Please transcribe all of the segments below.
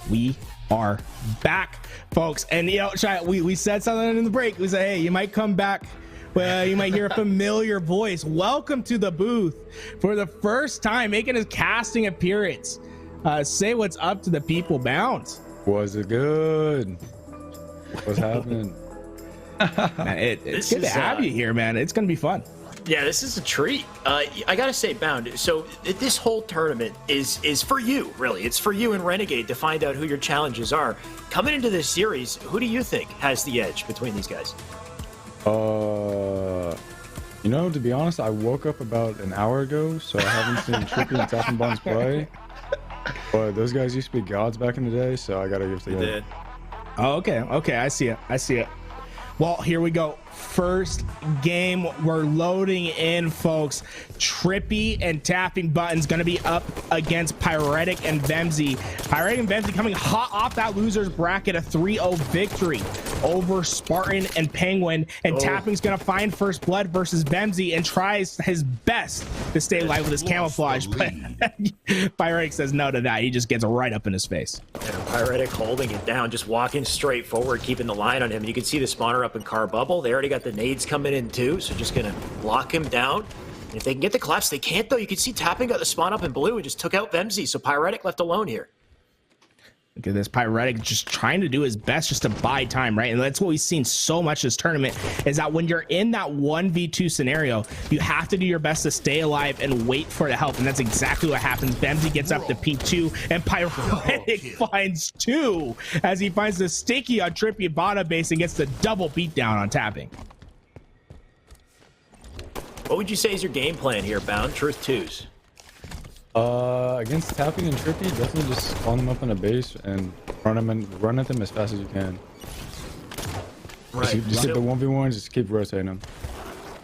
We are back, folks. And you know, we said something in the break. We said, hey, you might come back. Well, you might hear a familiar voice. Welcome to the booth for the first time making his casting appearance. Say what's up to the people, Bounce. Was it good? What's happening? Man, it's good to have you here, man. It's gonna be fun. Yeah, this is a treat. I gotta say, Bound, so this whole tournament is for you, really. It's for you and Renegade to find out who your challenges are. Coming into this series, who do you think has the edge between these guys? You know, to be honest, I woke up about an hour ago, so I haven't seen Tripppey and Top and Bonds play. But those guys used to be gods back in the day, so I gotta give it to them. Oh, okay, I see it. Well, here we go. First game, we're loading in, folks. Tripppey and Tapping Buttons gonna be up against Pyrettic and Vemzii. Pyrettic and Vemzii coming hot off that loser's bracket, a 3-0 victory over Spartan and Penguin. And Tapping's gonna find first blood versus Vemzii and tries his best to stay alive with his camouflage. But Pyrettic says no to that. He just gets right up in his face. Yeah, Pyrettic holding it down, just walking straight forward, keeping the line on him. You can see the spawner up in car bubble. They already got the nades coming in too, so just gonna lock him down. And if they can get the collapse, they can't though. You can see Tapping got the spawn up in blue and just took out Vemzii, so Pyrettic left alone here. Look at this, Pyrettic just trying to do his best just to buy time, right? And that's what we've seen so much this tournament, is that when you're in that 1v2 scenario, you have to do your best to stay alive and wait for the help, and that's exactly what happens. Vemzii gets up to P2, and Pyrettic finds 2 as he finds the sticky on Tripppey bottom base and gets the double beatdown on Tapping. What would you say is your game plan here, Bound? Truth twos. Against Tapping and Tripppey, definitely just spawn them up in a base and run at them as fast as you can. Right. Just hit the 1v1, just keep rotating them.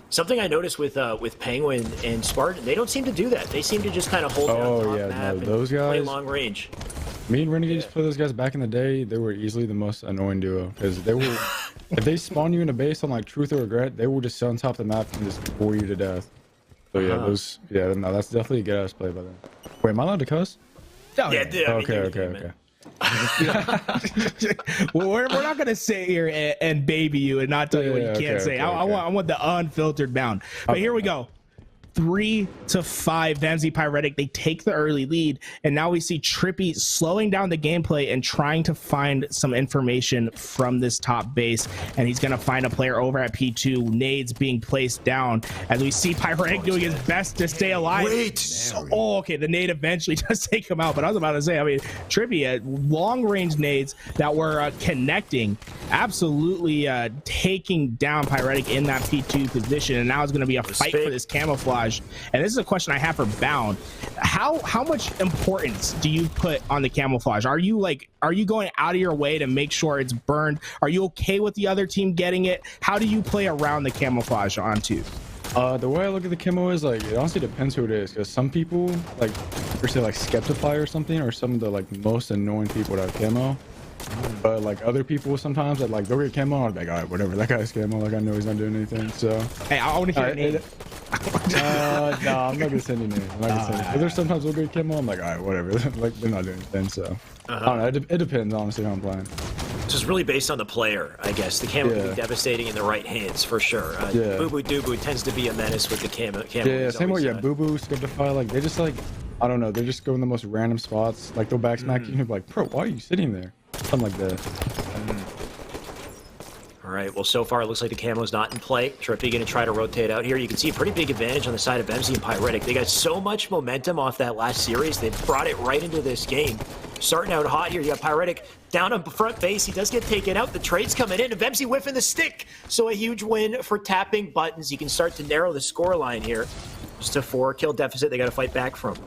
Something I noticed with Penguin and Spartan, they don't seem to do that. They seem to just kind of hold it on top map and those guys, play long range. Me and Renegade used to play those guys back in the day. They were easily the most annoying duo because they were, if they spawn you in a base on like Truth or Regret, they will just sit on top of the map and just bore you to death. So yeah, no, that's definitely a good ass play by them. Wait, am I allowed to cuss? Oh, yeah. Okay. Well, we're not gonna sit here and baby you and not tell you what you can't say. I want the unfiltered Bound. But here we go. 3-5 Vemzii Pyrettic. They take the early lead, and now we see Tripppey slowing down the gameplay and trying to find some information from this top base, and he's gonna find a player over at P2. Nades being placed down as we see Pyrettic doing his best to stay alive. Okay, the nade eventually does take him out, but I was about to say, I mean, Tripppey had long range nades that were connecting, absolutely taking down Pyrettic in that P2 position, and now it's gonna be a fight for this camouflage. And this is a question I have for Bound. How much importance do you put on the camouflage? Are you going out of your way to make sure it's burned? Are you okay with the other team getting it? How do you play around the camouflage onto? The way I look at the camo is like, it honestly depends who it is, because some people like, per se, like Skeptify or something, or some of the like most annoying people that have camo. But like other people sometimes that like they'll get camo, I'm like, all right, whatever, that guy's camo, like I know he's not doing anything. So hey, I want to hear a name. No, I'm not gonna send you names. But there's sometimes we'll get camo, I'm like, all right, whatever, like they're not doing anything. So I don't know, it depends honestly how I'm playing. So it's really based on the player, I guess. The camo can be devastating in the right hands for sure. Boo Boo Doo tends to be a menace with the camo. Yeah, same way. Yeah, Boo Boo, Skeptify, like they just like, I don't know, they just go in the most random spots. Like they'll backsmack you and be like, bro, why are you sitting there? Something like that. All right, well, so far it looks like the camo's not in play. Tripppey going to try to rotate out here. You can see a pretty big advantage on the side of Vemzii and Pyrettic. They got so much momentum off that last series. They've brought it right into this game. Starting out hot here. You got Pyrettic down on front base. He does get taken out. The trade's coming in, and Vemzii whiffing the stick. So a huge win for Tapping Buttons. He can start to narrow the score line here. Just a 4-kill deficit they got to fight back from.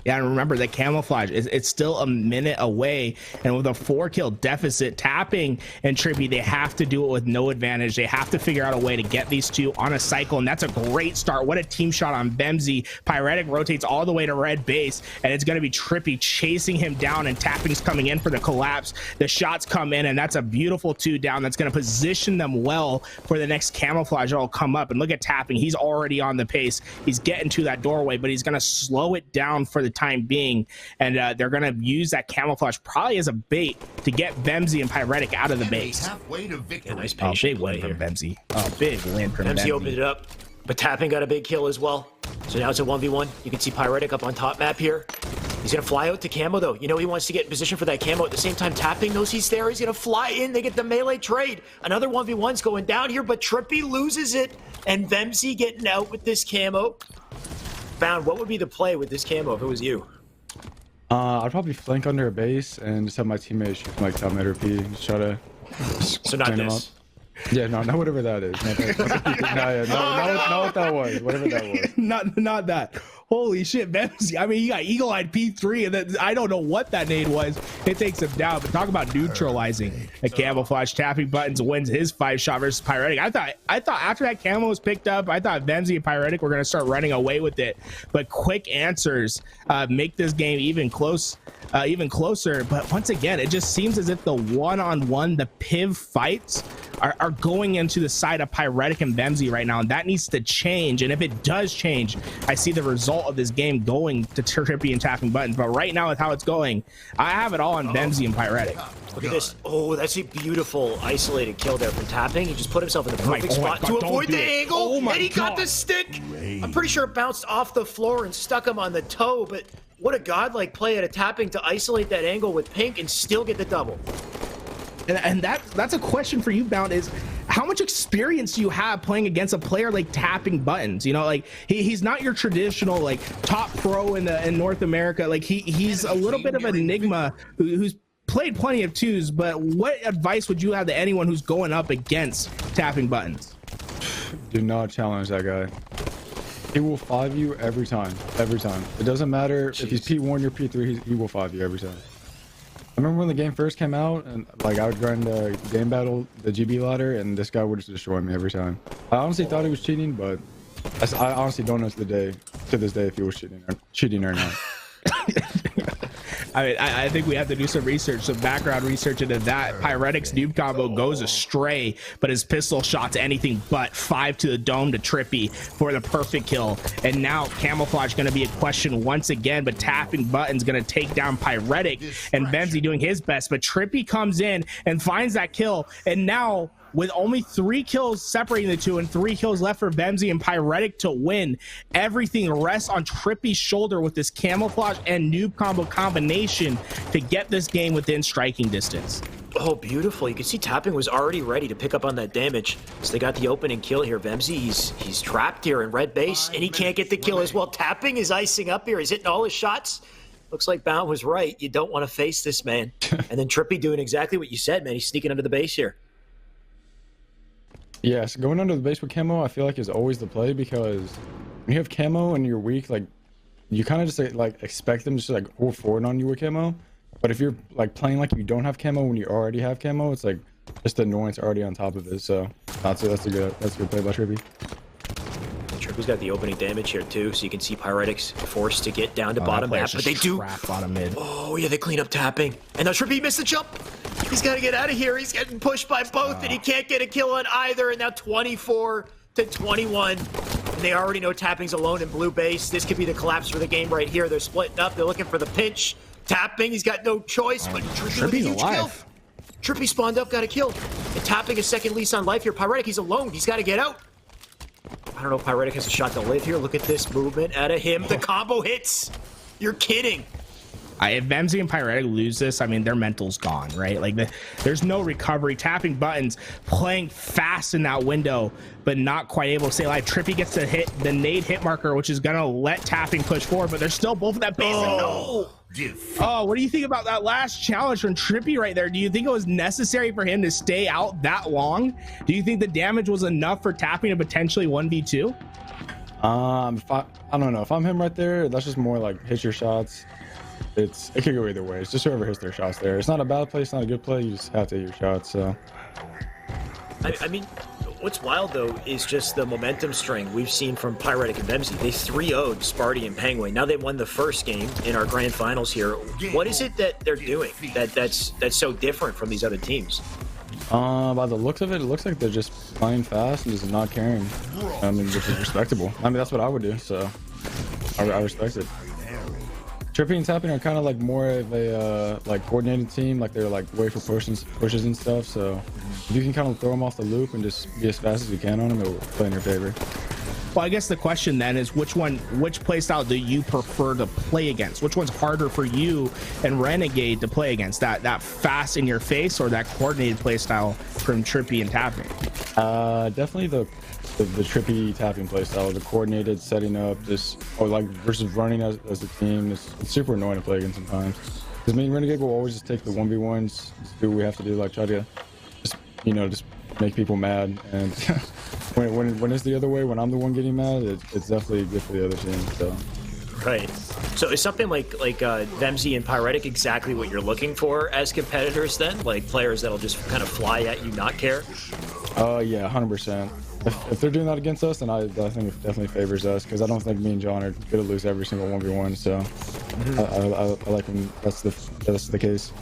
Yeah, and remember the camouflage it's still a minute away, and with a 4-kill deficit, Tapping and Tripppey, they have to do it with no advantage. They have to figure out a way to get these two on a cycle, and that's a great start. What a team shot on Vemzii. Pyrettic rotates all the way to red base, and it's going to be Tripppey chasing him down, and Tapping's coming in for the collapse. The shots come in, and that's a beautiful 2 down. That's going to position them well for the next camouflage that'll come up. And look at Tapping. He's already on the pace. He's getting to that doorway, but he's going to slow it down for the time being, and they're going to use that camouflage probably as a bait to get Vemzii and Pyrettic out of the base. Yeah, nice patient big win play from here. Vemzii. Big win from Vemzii Vemzii. opened it up, but Tapping got a big kill as well. So now it's a 1v1. You can see Pyrettic up on top map here. He's going to fly out to camo, though. You know he wants to get in position for that camo. At the same time, Tapping knows he's there. He's going to fly in. They get the melee trade. Another 1v1's going down here, but Tripppey loses it. And Vemzii getting out with this camo. Bound, what would be the play with this camo if it was you? I'd probably flank under a base and just have my teammates shoot like top mid or P. Just try to. So not this. Yeah, no, not whatever that is. Not what that was. Whatever that was. not that. Holy shit, Vemzii. I mean, he got eagle-eyed P3, and then I don't know what that nade was. It takes him down, but talk about neutralizing. A camouflage Tapping Buttons wins his 5-shot versus Pyrettic. I thought after that camo was picked up, I thought Vemzii and Pyrettic were going to start running away with it. But quick answers make this game even closer. But once again, it just seems as if the one-on-one, the PIV fights are going into the side of Pyrettic and Vemzii right now, and that needs to change. And if it does change, I see the result of this game going to Tripppey and Tapping Buttons. But right now, with how it's going, I have it all on Vemzii and Pyrettic. Look at this. Oh, that's a beautiful isolated kill there from Tapping. He just put himself in the perfect spot to avoid the angle, and he got the stick. I'm pretty sure it bounced off the floor and stuck him on the toe, but what a godlike play at a Tapping to isolate that angle with Pink and still get the double. And that's a question for you, Bound, is how much experience do you have playing against a player like Tapping Buttons? You know, like he's not your traditional like top pro in North America. Like he's a little bit of an enigma who's played plenty of twos. But what advice would you have to anyone who's going up against Tapping Buttons? Do not challenge that guy. He will 5 you every time. Every time. It doesn't matter if he's P1 or P3, he will 5 you every time. I remember when the game first came out, and like I would grind the game battle, the GB ladder, and this guy would just destroy me every time. I honestly thought he was cheating, but I honestly don't know to this day if he was cheating or not. I mean, I think we have to do some research, some background research into that. Pyrettic's noob combo goes astray, but his pistol shot's anything but 5 to the dome to Tripppey for the perfect kill. And now camouflage going to be a question once again, but Tapping Buttons going to take down Pyrettic, and Vemzii doing his best. But Tripppey comes in and finds that kill, and now with only 3 kills separating the two and 3 kills left for Vemzii and Pyrettic to win, everything rests on Tripppey's shoulder with this camouflage and noob combo combination to get this game within striking distance. Oh, beautiful. You can see Tapping was already ready to pick up on that damage. So they got the opening kill here. Vemzii, he's trapped here in red base, and he can't get the kill as well. Tapping is icing up here. He's hitting all his shots. Looks like Bound was right. You don't want to face this man. And then Tripppey doing exactly what you said, man. He's sneaking under the base here. Yeah, so going under the base with camo, I feel like is always the play, because when you have camo and you're weak, like you kind of just like expect them to just like hold forward on you with camo. But if you're like playing like you don't have camo when you already have camo, it's like just the annoyance already on top of it. So that's a good play by Tripppey. Tripppey's got the opening damage here too, so you can see Pyrettic's forced to get down to bottom map, but they do. Bottom mid. Oh yeah, they clean up Tapping, and now Tripppey missed the jump. He's got to get out of here. He's getting pushed by both, and he can't get a kill on either. And now 24 to 21. And they already know Tapping's alone in blue base. This could be the collapse for the game right here. They're splitting up. They're looking for the pinch. Tapping, he's got no choice, but Tripppey with a huge kill. Tripppey spawned up, got a kill. And Tapping a second lease on life here. Pyrettic, he's alone. He's got to get out. I don't know if Pyrettic has a shot to live here. Look at this movement out of him. The combo hits. You're kidding. If Vemzii and Pyrettic lose this, I mean, their mental's gone, right? Like, there's no recovery. Tapping Buttons playing fast in that window, but not quite able to stay alive. Tripppey gets to hit the nade hit marker, which is going to let Tapping push forward, but they're still both at that base. Oh. Oh, what do you think about that last challenge from Tripppey right there? Do you think it was necessary for him to stay out that long? Do you think the damage was enough for Tapping to potentially 1v2? I don't know. If I'm him right there, that's just more like hit your shots. It could go either way. It's just whoever hits their shots there. It's not a bad play. It's not a good play. You just have to hit your shots. So, I mean, what's wild though is just the momentum string we've seen from Pyrettic and Vemzii. They 3-0'd Sparty and Penguin. Now they won the first game in our grand finals here. What is it that they're doing that's so different from these other teams? By the looks of it, it looks like they're just playing fast and just not caring. I mean, which is respectable. I mean, that's what I would do. So, I respect it. Tripppey and Tapping are kind of like more of a like coordinated team. Like they're like way for pushes and stuff. So if you can kind of throw them off the loop and just be as fast as you can on them, it will play in your favor. Well, I guess the question then is which playstyle do you prefer to play against? Which one's harder for you and Renegade to play against? That fast in your face or that coordinated playstyle from Tripppey and Tapping? Definitely the Tripppey Tapping playstyle, the coordinated setting up, like versus running as a team. It's super annoying to play against sometimes. Because Renegade will always just take the 1v1s, just do what we have to do, like try to just make people mad. And when it's the other way, when I'm the one getting mad, it's definitely good for the other team. So. Right. So is something like Vemzii and Pyrettic exactly what you're looking for as competitors then? Like players that'll just kind of fly at you, not care? Yeah, 100%. If they're doing that against us, then I think it definitely favors us, because I don't think me and John are gonna lose every single 1v1. So I like when that's the case.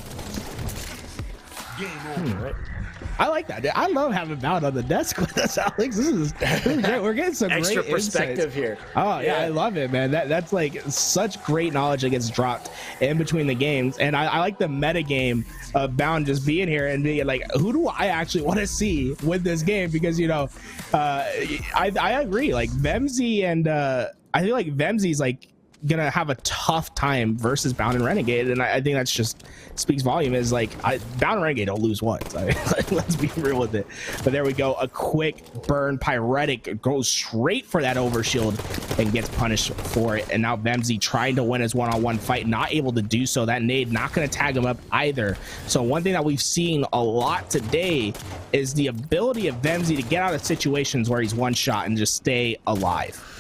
Right. I like that. I love having Bound on the desk with us, Alex. This is great. We're getting some extra great perspective insights here. Oh yeah, I love it, man. That's like such great knowledge that gets dropped in between the games, and I like the meta game of Bound just being here and being like, who do I actually want to see with this game? Because I agree. Like Vemzii and I feel like Vemzii's like gonna have a tough time versus Bound and Renegade, and I think that's just speaks volume. Is like Bound and Renegade don't lose once. I mean, let's be real with it. But there we go, a quick burn. Pyrettic goes straight for that overshield and gets punished for it. And now Vemzii trying to win his one-on-one fight, not able to do so. That nade not gonna tag him up either. So one thing that we've seen a lot today is the ability of Vemzii to get out of situations where he's one shot and just stay alive.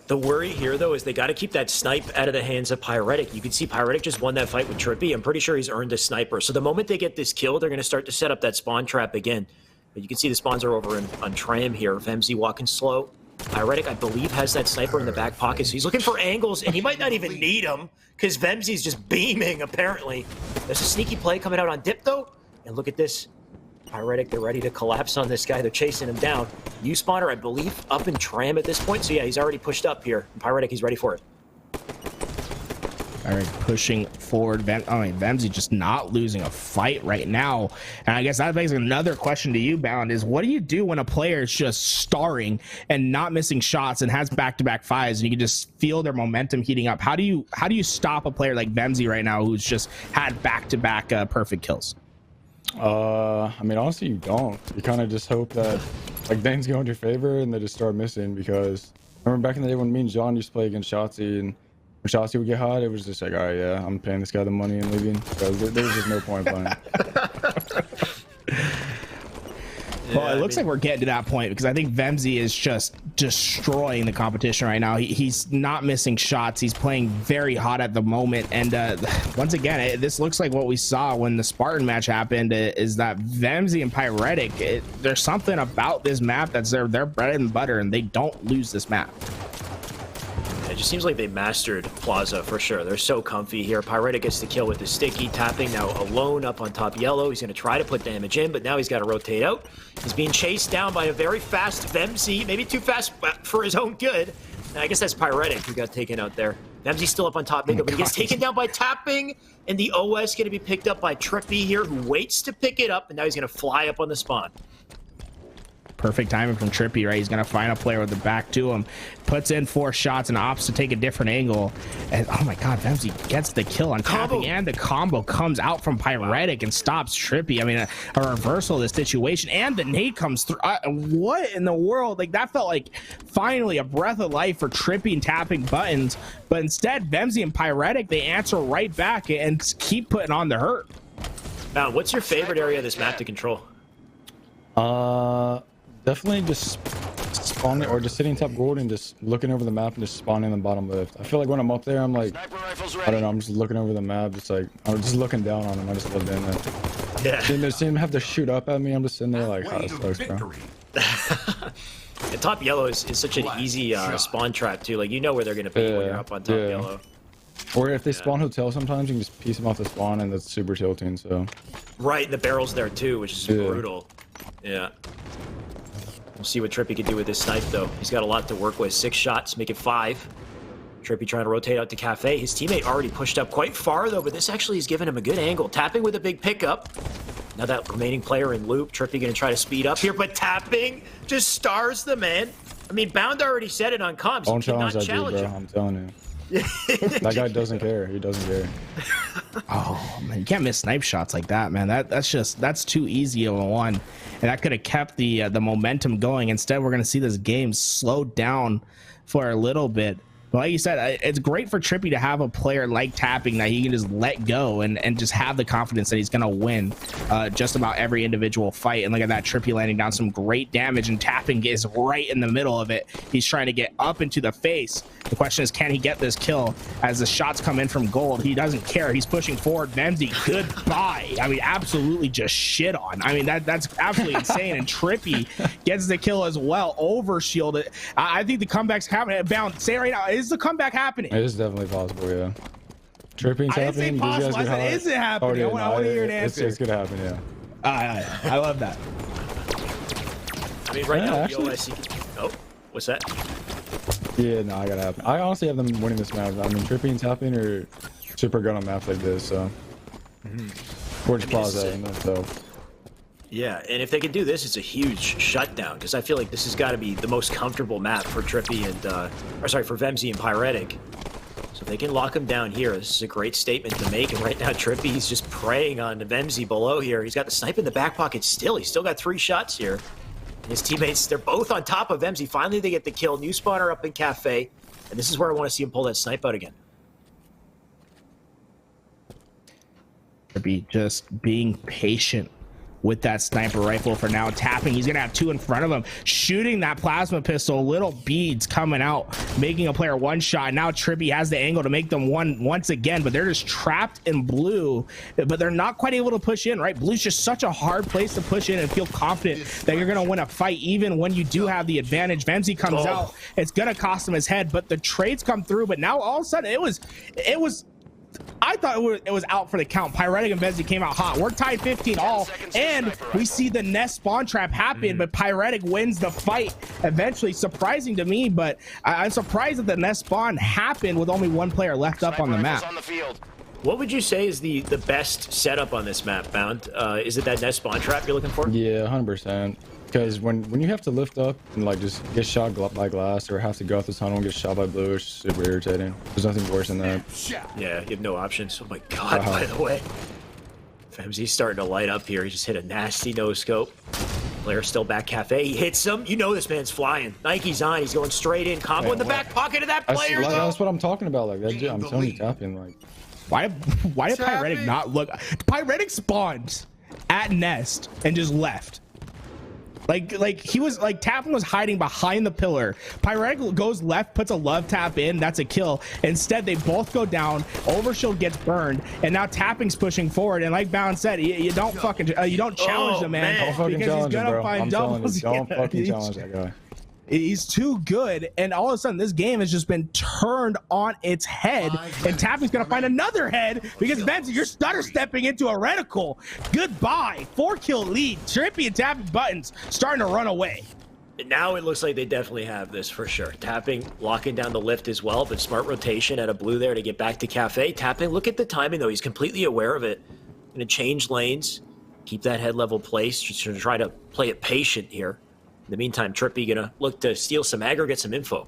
The worry here, though, is they got to keep that snipe out of the hands of Pyrettic. You can see Pyrettic just won that fight with Tripppey. I'm pretty sure he's earned a sniper. So the moment they get this kill, they're going to start to set up that spawn trap again. But you can see the spawns are over on Tram here. Vemzii walking slow. Pyrettic, I believe, has that sniper in the back pocket. So he's looking for angles, and he might not even need them because Vemzii's just beaming, apparently. There's a sneaky play coming out on dip, though. And look at this. Pyrettic, they're ready to collapse on this guy. They're chasing him down. U-spawner, I believe, up in Tram at this point. So yeah, he's already pushed up here. And Pyrettic, he's ready for it. All right, pushing forward. Vemzii just not losing a fight right now. And I guess that begs another question to you, Bound, is what do you do when a player is just starring and not missing shots and has back-to-back fives, and you can just feel their momentum heating up? How do you stop a player like Vemzii right now who's just had back-to-back perfect kills? I mean, honestly, you don't. You kind of just hope that like things go in your favor and they just start missing. Because I remember back in the day when me and John used to play against Shotzzy, and when Shotzzy would get hot, it was just like, all right, yeah, I'm paying this guy the money and leaving. Because there was just no point playing. Well, it looks like we're getting to that point, because I think Vemzii is just destroying the competition right now. He's not missing shots. He's playing very hot at the moment. And once again, this looks like what we saw when the Spartan match happened, is that Vemzii and Pyrettic, there's something about this map that's their bread and butter, and they don't lose this map. It just seems like they mastered Plaza for sure. They're so comfy here. Pyrettic gets the kill with the sticky. Tapping now alone up on top yellow. He's going to try to put damage in, but now he's got to rotate out. He's being chased down by a very fast Vemzii, maybe too fast for his own good. And I guess that's Pyrettic who got taken out there. Vemzii's still up on top, but he gets taken down by Tapping, and the OS going to be picked up by Tripppey here, who waits to pick it up, and now he's going to fly up on the spawn. Perfect timing from Tripppey, right? He's gonna find a player with the back to him, puts in 4 shots and opts to take a different angle, and oh my god, Vemzii gets the kill on Tapping, and the combo comes out from Pyrettic and stops Tripppey. I mean, a reversal of the situation, and the nade comes through. What in the world? Like, that felt like finally a breath of life for Tripppey and Tapping buttons, but instead Vemzii and Pyrettic, they answer right back and keep putting on the hurt. Now, what's your favorite area of this map to control? Definitely just spawning, or just sitting top gold and just looking over the map and just spawning in the bottom left. I feel like when I'm up there, I'm like, I don't know, I'm just looking over the map, just like, I'm just looking down on them. I just love doing that. Yeah. Seeing them have to shoot up at me, I'm just sitting there like, oh, this sucks, bro. And top yellow is such an easy spawn trap too. Like, you know where they're gonna be when you're up on top yellow. Or if they spawn hotel, sometimes you can just piece them off the spawn, and that's super tilting. So. Right, and the barrel's there too, which is brutal. Yeah. We'll see what Tripppey can do with this snipe, though. He's got a lot to work with. 6 shots, make it 5. Tripppey trying to rotate out to Cafe. His teammate already pushed up quite far, though, but this actually has given him a good angle. Tapping with a big pickup. Now that remaining player in loop. Tripppey going to try to speed up here, but Tapping just stars the man. I mean, Bound already said it on comms. Don't challenge that dude, bro. I'm telling you. That guy doesn't care. He doesn't care. Oh man, you can't miss snipe shots like that, man. That's too easy of a one, and that could have kept the momentum going. Instead, we're gonna see this game slow down for a little bit. But like you said, it's great for Tripppey to have a player like Tapping that he can just let go and just have the confidence that he's going to win just about every individual fight. And look at that, Tripppey landing down some great damage, and Tapping is right in the middle of it. He's trying to get up into the face. The question is, can he get this kill? As the shots come in from Gold, he doesn't care. He's pushing forward. Vemzii, goodbye. I mean, absolutely just shit on. I mean, that's absolutely insane. And Tripppey gets the kill as well. Overshielded. I think the comeback's happening. Bound, say it right now. Is the comeback happening? It is definitely possible, yeah. Tripping's happening. I didn't say possible. I said, is it happening? Oh, yeah, I want to hear an answer. It's gonna happen, yeah. I love that. I mean, right now, actually, oh, what's that? Yeah, no, I gotta happen. I honestly have them winning this match. I mean, Tripping and Tapping are super good on maps like this, so. Forge Plaza, so. Yeah, and if they can do this, it's a huge shutdown, because I feel like this has got to be the most comfortable map for Tripppey and, for Vemzii and Pyrettic. So if they can lock him down here, this is a great statement to make. And right now, Tripppey, he's just preying on Vemzii below here. He's got the snipe in the back pocket still. He's still got 3 shots here. And his teammates, they're both on top of Vemzii. Finally, they get the kill. New spawner up in Cafe. And this is where I want to see him pull that snipe out again. Tripppey just being patient with that sniper rifle for now. Tapping, he's gonna have 2 in front of him, shooting that plasma pistol. Little beads coming out, making a player one shot. Now Tripppey has the angle to make them one once again, but they're just trapped in blue, but they're not quite able to push in, right? Blue's just such a hard place to push in and feel confident that you're gonna win a fight even when you do have the advantage. Vemzii comes out, it's gonna cost him his head, but the trades come through. But now all of a sudden it was I thought it was out for the count. Pyrettic and Vemzii came out hot. We're tied 15 all, and we see the nest spawn trap happen, but Pyrettic wins the fight eventually. Surprising to me, but I'm surprised that the nest spawn happened with only 1 player left up on the map. What would you say is the best setup on this map, Bound? Is it that nest spawn trap you're looking for? Yeah, 100%. Because when you have to lift up and like just get shot by glass or have to go out the tunnel and get shot by blue, it's super irritating. There's nothing worse than that. Yeah, you have no options. Oh my god, by the way. Vemzii's starting to light up here. He just hit a nasty no-scope. Player still back Cafe. He hits him. You know this man's flying. Nike's on. He's going straight in. Combo in the back pocket of that player. That's what I'm talking about. Like that, I'm telling you, Tapping. Like, why did Pyrettic not look? Pyrettic spawned at nest and just left. Like he was like Tapping was hiding behind the pillar. Pyrettic goes left, puts a love tap in. That's a kill. Instead, they both go down. Overshield gets burned, and now Tapping's pushing forward. And like Bound said, you don't fucking you don't challenge the man, don't fucking because he's gonna find doubles. Don't fucking challenge that guy. He's too good, and all of a sudden this game has just been turned on its head, and Tapping's gonna find another head because Vemzii, you're stutter stepping into a reticle. Goodbye. 4-kill lead. Tripppey and Tapping buttons starting to run away. Now it looks like they definitely have this for sure. Tapping locking down the lift as well, but smart rotation out of blue there to get back to Cafe. Tapping, look at the timing though. He's completely aware of it. Gonna change lanes, keep that head level placed, just to try to play it patient here. In the meantime, Tripppey gonna look to steal some aggro, get some info.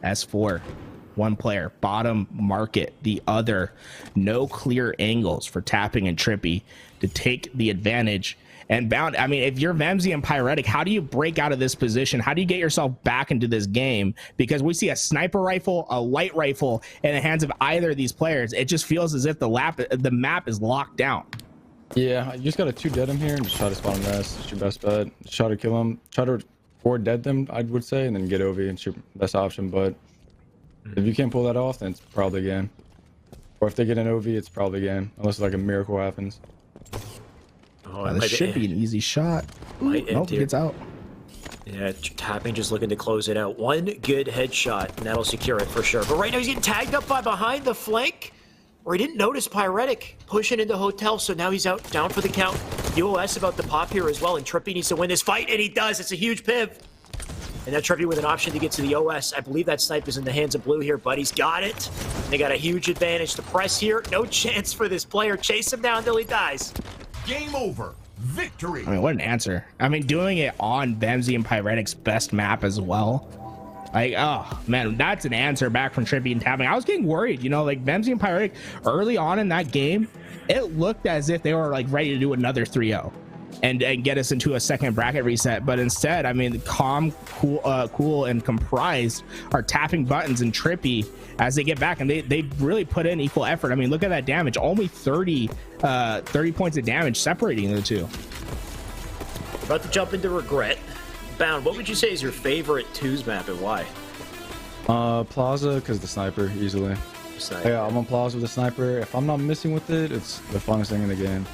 S4, 1 player, bottom market, the other. No clear angles for Tapping and Tripppey to take the advantage. And Bound, I mean, if you're Vemzii and Pyrettic, how do you break out of this position? How do you get yourself back into this game? Because we see a sniper rifle, a light rifle in the hands of either of these players. It just feels as if the map is locked down. Yeah, you just gotta 2 dead him here and just try to spawn him nest. It's your best bet. Just try to kill him. Try to 4 dead them, I would say, and then get OV. It's your best option. But if you can't pull that off, then it's probably game. Or if they get an OV, it's probably game. Unless like a miracle happens. Oh, this should be an easy shot. Nope, he gets out. Yeah, Tapping just looking to close it out. 1 good headshot, and that'll secure it for sure. But right now he's getting tagged up by behind the flank. Or he didn't notice Pyrettic pushing into hotel, so now he's out down for the count. UOS about to pop here as well, and Tripppey needs to win this fight, and he does. It's a huge piv. And now Tripppey with an option to get to the OS. I believe that snipe is in the hands of blue here, but he's got it. They got a huge advantage to press here. No chance for this player. Chase him down until he dies. Game over. Victory. I mean, what an answer. I mean, doing it on Vemzii and Pyrettic's best map as well. Like, oh, man, that's an answer back from Tripppey and tapping. I was getting worried, you know, like Vemzii and Pyrettic early on in that game, it looked as if they were like ready to do another 3-0. And get us into a second bracket reset, but instead, I mean, calm, cool, and comprised are tapping buttons and Tripppey as they get back, and they really put in equal effort. I mean, look at that damage, only 30 points of damage separating the two. About to jump into regret. Bound, what would you say is your favorite twos map and why? Plaza, because the sniper, easily. Sniper. Yeah, I'm on Plaza with the sniper. If I'm not missing with it, it's the funnest thing in the game.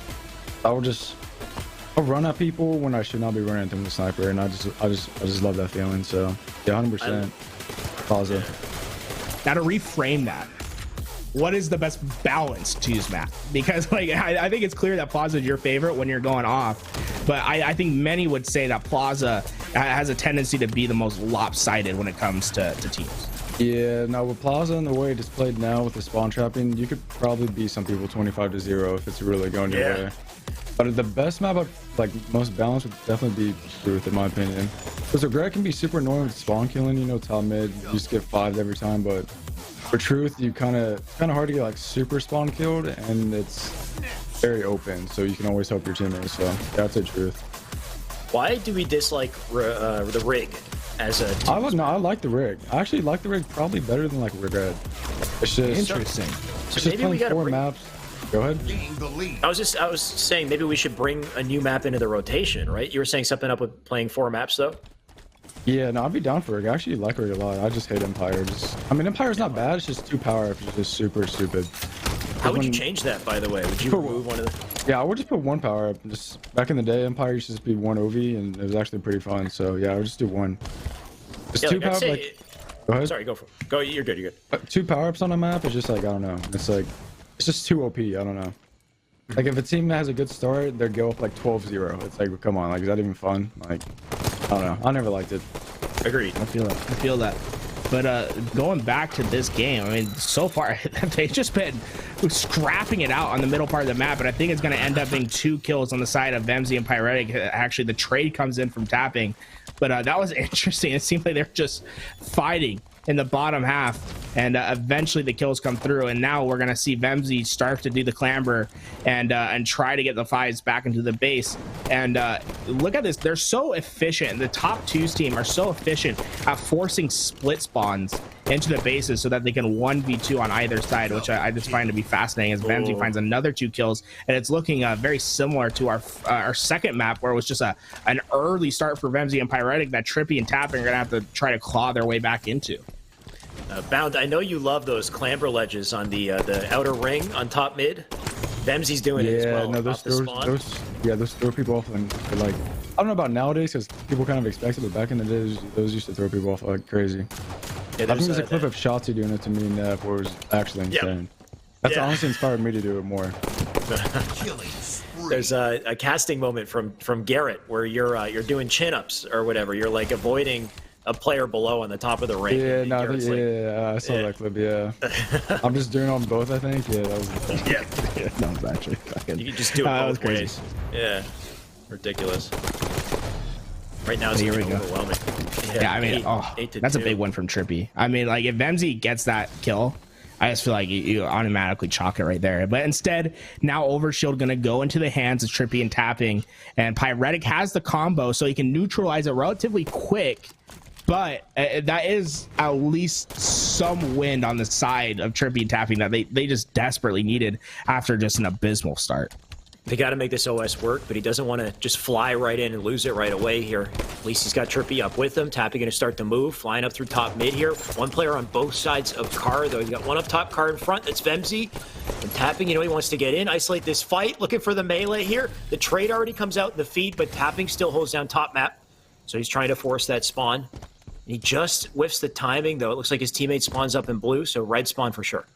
I'll run at people when I should not be running at them with the sniper, and I just love that feeling. So yeah, 100% Plaza. Now to reframe that, what is the best balance to use map? Because like I think it's clear that Plaza is your favorite when you're going off, but I think many would say that Plaza has a tendency to be the most lopsided when it comes to teams. Yeah, now with Plaza and the way it's played now with the spawn trapping, you could probably beat some people 25-0 if it's really going your way. But the best map, like most balanced, would definitely be Truth, in my opinion. Because regret can be super annoying with spawn killing, you know, top mid, you just get 5'd every time. But for Truth, you kind of hard to get like super spawn killed, and it's very open, so you can always help your teammates. So that's a Truth. Why do we dislike the rig as a team? I like the rig. I actually like the rig probably better than like regret. It's just Interesting. It's just playing 4 maps. Go ahead. I was saying maybe we should bring a new map into the rotation, right? You were saying something up with playing 4 maps though? Yeah, no, I'd be down for Rig. I actually like Rig a lot. I just hate Empire. I mean, Empire's not bad. It's just 2 power ups. It's just super stupid. How would you change that, by the way? Would you remove one of the... Yeah, I would just put 1 power up. Just back in the day, Empire used to just be 1 OV, and it was actually pretty fun. So yeah, I would just do 1. Just Yeah, 2 power ups. Go ahead. Sorry, go for it. Go. You're good. You're good. 2 power ups on a map is just like, I don't know. It's like, it's just too OP. I don't know. Like if a team has a good start, they go up like 12-0. It's like, come on, like is that even fun? Like, I don't know. I never liked it. Agreed. I feel that. But going back to this game, I mean, so far they've just been scrapping it out on the middle part of the map, and I think it's going to end up being 2 kills on the side of Vemzii and Pyrettic. Actually, the trade comes in from tapping, but that was interesting. It seemed like they're just fighting in the bottom half, and eventually the kills come through, and now we're gonna see Vemzii start to do the clamber and try to get the 5s back into the base. And look at this, they're so efficient. The top 2's team are so efficient at forcing split spawns into the bases so that they can 1v2 on either side, which I just find to be fascinating, as Vemzii finds another 2 kills, and it's looking very similar to our second map, where it was just an early start for Vemzii and Pyrettic that Tripppey and tapping are gonna have to try to claw their way back into. Bound, I know you love those clamber ledges on the outer ring on top mid. Vemzii's doing it as well. No, those throw people off, and like, I don't know about nowadays because people kind of expect it, but back in the day, those used to throw people off like crazy. Yeah, I think there's a clip of Shotzi doing it to me, where it was actually insane. That's honestly inspired me to do it more. There's a casting moment from Garrett where you're doing chin-ups or whatever. You're like avoiding a player below on the top of the ring. Yeah, no, I saw that clip. Yeah, I'm just doing on both. I think. Yeah, that was. Yeah, that was actually fucking. You can just do it both ways. Yeah, ridiculous. Right now it's overwhelming. Yeah, I mean, that's a big one from Tripppey. I mean, like if Vemzii gets that kill, I just feel like you automatically chalk it right there. But instead, now Overshield gonna go into the hands of Tripppey and tapping, and Pyrettic has the combo, so he can neutralize it relatively quick. But that is at least some wind on the side of Tripppey and tapping that they just desperately needed after just an abysmal start. They got to make this OS work, but he doesn't want to just fly right in and lose it right away here. At least he's got Tripppey up with him. Tapping going to start to move, flying up through top mid here. 1 player on both sides of Car, though. He's got 1 up top, Car in front. That's Vemzii. And tapping, he wants to get in, isolate this fight, looking for the melee here. The trade already comes out in the feed, but tapping still holds down top map. So he's trying to force that spawn. He just whiffs the timing, though. It looks like his teammate spawns up in blue, so red spawn for sure.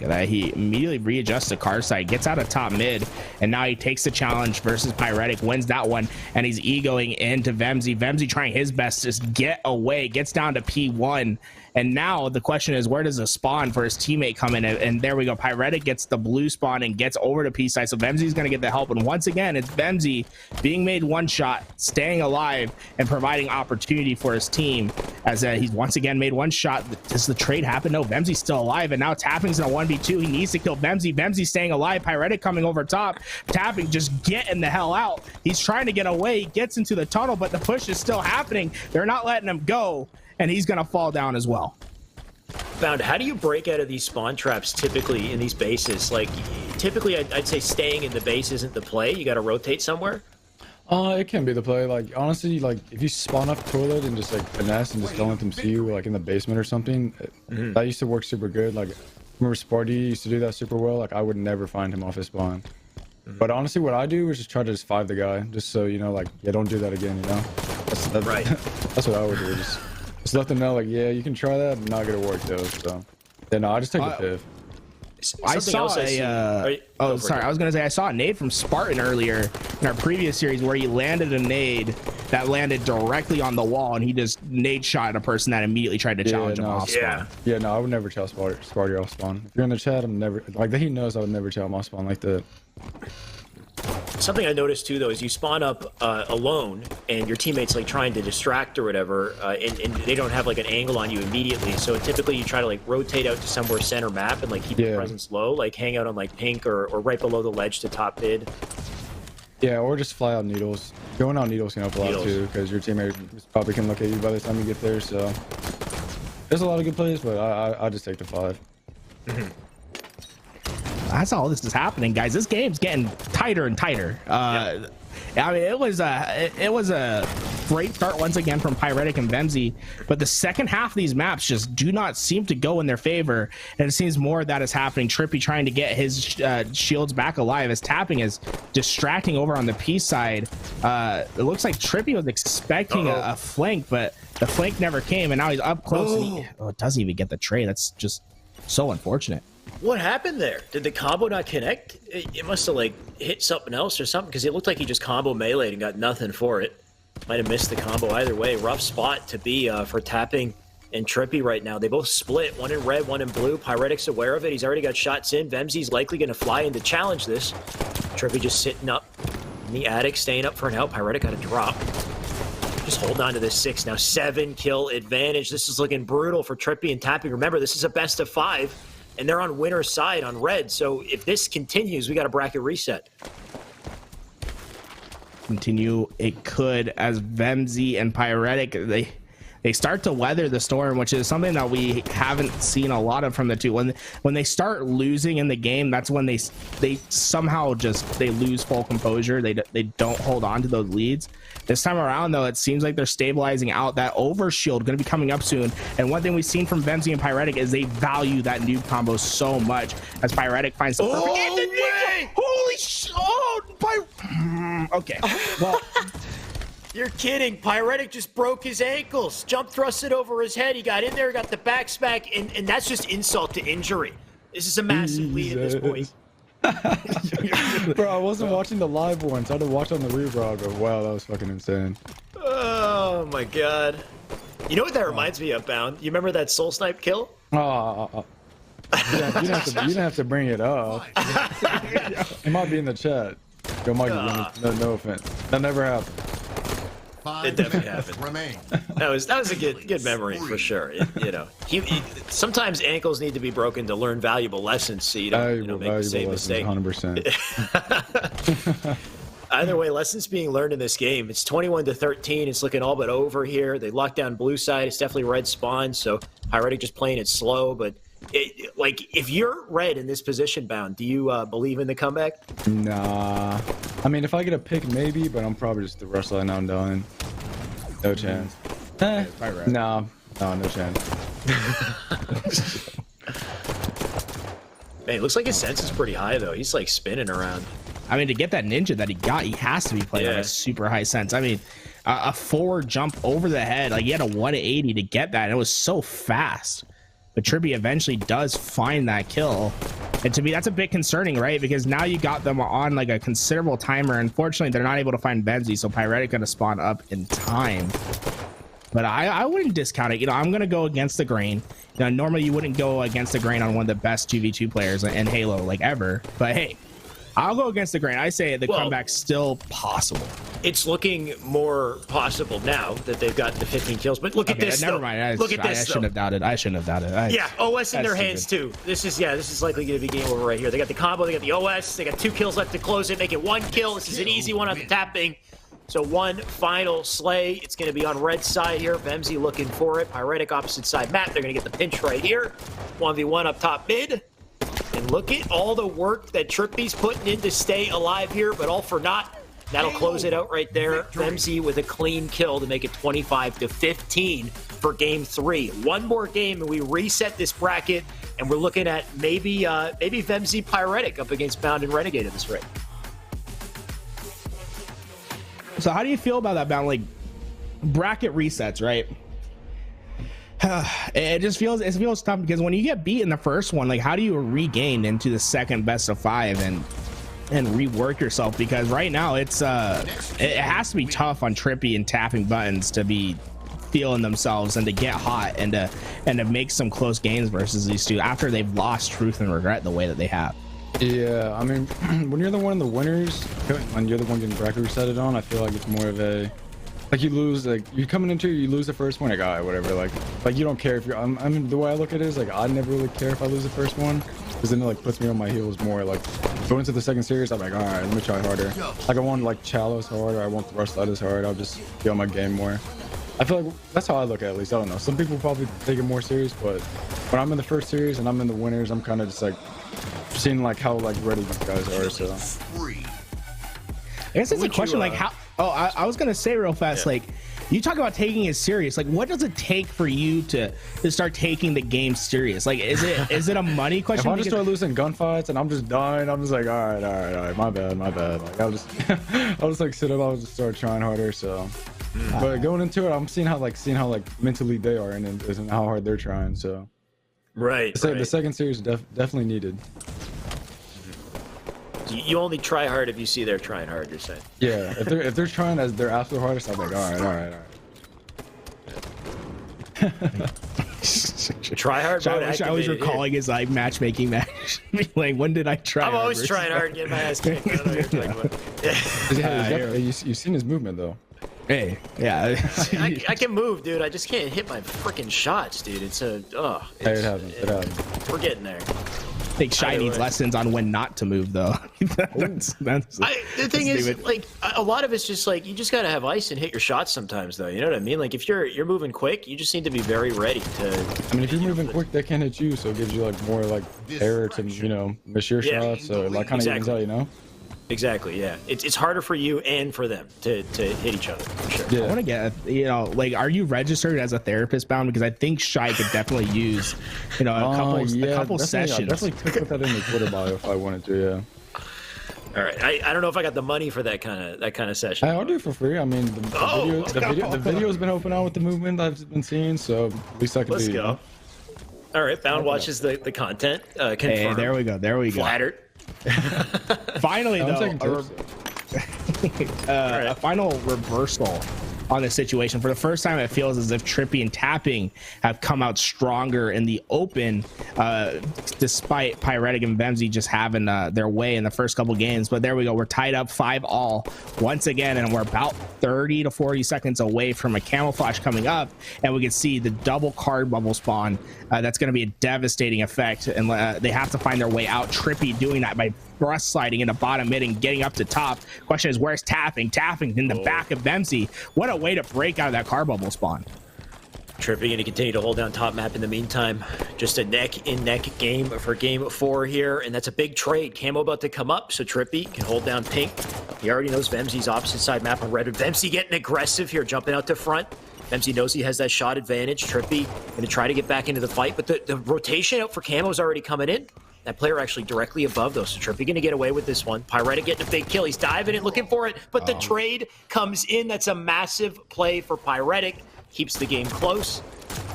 Look at that. He immediately readjusts to car side, gets out of top mid, and now he takes the challenge versus Pyrettic, wins that one, and he's egoing into Vemzii. Vemzii trying his best to just get away, gets down to P1. And now the question is, where does the spawn for his teammate come in? And there we go. Pyrettic gets the blue spawn and gets over to P side. So Vemzii's going to get the help. And once again, it's Vemzii being made one shot, staying alive, and providing opportunity for his team. As he's once again made one shot. Does the trade happen? No, Vemzii's still alive. And now Tapping's in a 1v2. He needs to kill Vemzii. Vemzii staying alive. Pyrettic coming over top. Tapping just getting the hell out. He's trying to get away. He gets into the tunnel, but the push is still happening. They're not letting him go. And he's gonna fall down as well. Bound, how do you break out of these spawn traps typically in these bases? Like, typically I'd say staying in the base isn't the play. You got to rotate somewhere. It can be the play. Like, honestly, like if you spawn up toilet and just like finesse and just don't let them see you like in the basement or something, that used to work super good. Like, I remember Sparty used to do that super well. Like, I would never find him off his spawn. But honestly, what I do is just try to just 5 the guy, just so you know, like, yeah, don't do that again. You know, that's right. That's what I would do. Just let them know, like, yeah, you can try that, but not gonna work though. So, yeah, no, I just take the piv. I saw I was gonna say I saw a nade from Spartan earlier in our previous series where he landed a nade that landed directly on the wall, and he just nade shot a person that immediately tried to challenge him off spawn. Yeah, no, I would never challenge Sparty off spawn. If you're in the chat, I'm never like he knows I would never challenge him off spawn like that. Something I noticed too, though, is you spawn up alone, and your teammates like trying to distract or whatever, and they don't have like an angle on you immediately. So typically you try to like rotate out to somewhere center map and like keep your presence low, like hang out on like pink or right below the ledge to top mid. Yeah, or just fly out needles. Going out needles can help a lot too, because your teammate probably can look at you by the time you get there. So there's a lot of good plays, but I just take the 5. That's all this is happening, guys. This game's getting tighter and tighter. I mean, it was a great start once again from Pyrettic and Vemzii, but the second half of these maps just do not seem to go in their favor, and it seems more of that is happening. Tripppey trying to get his shields back alive as Tapping is distracting over on the P side. It looks like Tripppey was expecting a flank, but the flank never came, and now he's up close. And it doesn't even get the trade. That's just so unfortunate. What happened there? Did the combo not connect? It must have like hit something else or something, because it looked like he just combo meleeed and got nothing for it. Might have missed the combo either way. Rough spot to be for Tapping and Tripppey right now. They both split, one in red, one in blue. Pyrettic's aware of it. He's already got shots in. Vemzii's likely going to fly in to challenge this. Tripppey just sitting up in the attic, staying up for an out. Pyrettic got a drop. Just hold on to this 6 now. 7 kill advantage. This is looking brutal for Tripppey and Tapping. Remember, this is a best of 5. And they're on winner's side on red. So if this continues, we got a bracket reset. Continue. It could, as Vemzii and Pyrettic, they start to weather the storm, which is something that we haven't seen a lot of from the two. When they start losing in the game, that's when they somehow they lose full composure. They don't hold on to those leads. This time around, though, it seems like they're stabilizing out. That overshield going to be coming up soon. And one thing we've seen from Vemzii and Pyrettic is they value that noob combo so much. As Pyrettic finds the perfect. Holy shit! Okay. Well. You're kidding. Pyrettic just broke his ankles. Jump thrusted over his head. He got in there, got the back smack, and that's just insult to injury. This is a massive lead at this point. Bro, I wasn't watching the live ones. I had to watch on the rebrod, but wow, that was fucking insane. Oh my god. You know what that reminds me of, Bound? You remember that soul snipe kill? You didn't have to bring it up. It might be in the chat. Yo, Mikey, no offense. That never happened. It definitely happened. That was a good memory for sure. You know, he sometimes ankles need to be broken to learn valuable lessons, so you don't make the same mistake. 100%. Either way, lessons being learned in this game. It's 21-13. It's looking all but over here. They locked down blue side. It's definitely red spawn, so Pyrettic just playing it slow. But like, if you're red in this position, Bound, do you believe in the comeback? Nah. I mean, if I get a pick, maybe, but I'm probably just the rush line. I'm done. No chance. No, no chance. Man, it looks like his sense is pretty high, though. He's like spinning around. I mean, to get that ninja that he got, he has to be playing at a super high sense. I mean, a forward jump over the head, like he had a 180 to get that, and it was so fast. but Tripppey eventually does find that kill. And to me, that's a bit concerning, right? Because now you got them on like a considerable timer. Unfortunately, they're not able to find Vemzii, so Pyrettic gonna spawn up in time. But I wouldn't discount it. You know, I'm gonna go against the grain. You know, normally you wouldn't go against the grain on one of the best 2v2 players in Halo like ever. But hey, I'll go against the grain. I say the comeback's still possible. It's looking more possible now that they've gotten the 15 kills. But look at this. Never mind. Look at this. I shouldn't have doubted. I shouldn't have doubted. Yeah, OS in their hands too. This is likely going to be game over right here. They got the combo. They got the OS. They got 2 kills left to close it. Make it 1 kill. This is an easy one on the tapping. So one final slay. It's going to be on red side here. Vemzii looking for it. Pyrettic opposite side map. They're going to get the pinch right here. 1v1 up top mid. And look at all the work that Tripppey's putting in to stay alive here, but all for naught. That'll close it out right there. Vemzii with a clean kill to make it 25-15 for game 3. One more game and we reset this bracket, and we're looking at maybe Vemzii Pyrettic up against Bound and Renegade in this rate. So how do you feel about that, Bound? Like, bracket resets, right? It feels tough because when you get beat in the first one, like, how do you regain into the second best of 5 and rework yourself? Because right now it has to be tough on Tripppey and tapping buttons to be feeling themselves and to get hot and to make some close games versus these two after they've lost truth and regret the way that they have. Yeah, I mean, when you're the one of the winners and you're the one getting bracket resetted on, I feel like it's more of a, like, you lose, like, you're coming into it, you lose the first one, like, all right, whatever, like you don't care if you're, I mean, the way I look at it is, like, I never really care if I lose the first one, because then it, like, puts me on my heels more. Like, going into the second series, I'm like, all right, let me try harder. Like, I want, like, Chalice hard, or I want Rush Light as hard, I'll just be on my game more. I feel like that's how I look at least. I don't know, some people probably take it more serious, but when I'm in the first series and I'm in the winners, I'm kind of just, like, seeing, like, how, like, ready these guys are, so. I guess it's a question, like, how, I was gonna say real fast, like, you talk about taking it serious. Like, what does it take for you to start taking the game serious? Like, is it a money question? If I just start losing gunfights and I'm just dying, I'm just like, all right, my bad. Like, I'll just like sit up, I'll just start trying harder. So, but going into it, I'm seeing how mentally they are and how hard they're trying. So, right. The second series definitely needed. You only try hard if you see they're trying hard, you're saying? Yeah, if they're trying as their absolute hardest, I'm like, all right. Try hard mode. I was recalling his like matchmaking match. Like, when did I try? I'm always trying hard, getting my ass kicked. I don't know what you're talking about. You've seen his movement though. Hey, yeah. I can move, dude. I just can't hit my freaking shots, dude. It happens. We're getting there. I think Shy needs lessons on when not to move, though. The thing is, like, a lot of it's just like you just gotta have ice and hit your shots sometimes, though. You know what I mean? Like, if you're moving quick, you just need to be very ready to. I mean, if you're moving quick, they can't hit you, so it gives you like more like error to miss your shots. So it like kind of evens out, you know. Exactly, yeah. It's harder for you and for them to hit each other, for sure. Yeah. I want to get, like, are you registered as a therapist, Bound? Because I think Shy could definitely use, a couple sessions. I definitely could put that in the Twitter bio if I wanted to, yeah. All right, I don't know if I got the money for that kind of session. I'll do it for free. I mean, the video's been open out with the movement I've been seeing, so at least I can do it. Let's go. All right, Bound watches the content. Confirmed. Hey, there we go. Flattered. Finally, though, a final reversal on this situation. For the first time, it feels as if Tripppey and Tapping have come out stronger in the open, despite Pyrettic and Vemzii just having their way in the first couple games. But there we go. We're tied up 5-all once again, and we're about 30 to 40 seconds away from a camouflage coming up, and we can see the double card bubble spawn. That's going to be a devastating effect, and they have to find their way out. Tripppey doing that by thrust sliding into bottom mid and getting up to top. Question is, where's Tapping? Tapping in the back of Vemzii. What a way to break out of that car bubble spawn. Tripppey going to continue to hold down top map in the meantime. Just a neck-in-neck game for game 4 here, and that's a big trade. Camo about to come up, so Tripppey can hold down pink. He already knows Vemzii's opposite side map on red. Vemzii getting aggressive here, jumping out to front. Vemzii knows he has that shot advantage. Tripppey going to try to get back into the fight, but the rotation out for Camo is already coming in. That player actually directly above, though, so Tripppey going to get away with this one. Pyrettic getting a big kill. He's diving in, looking for it, but the trade comes in. That's a massive play for Pyrettic. Keeps the game close.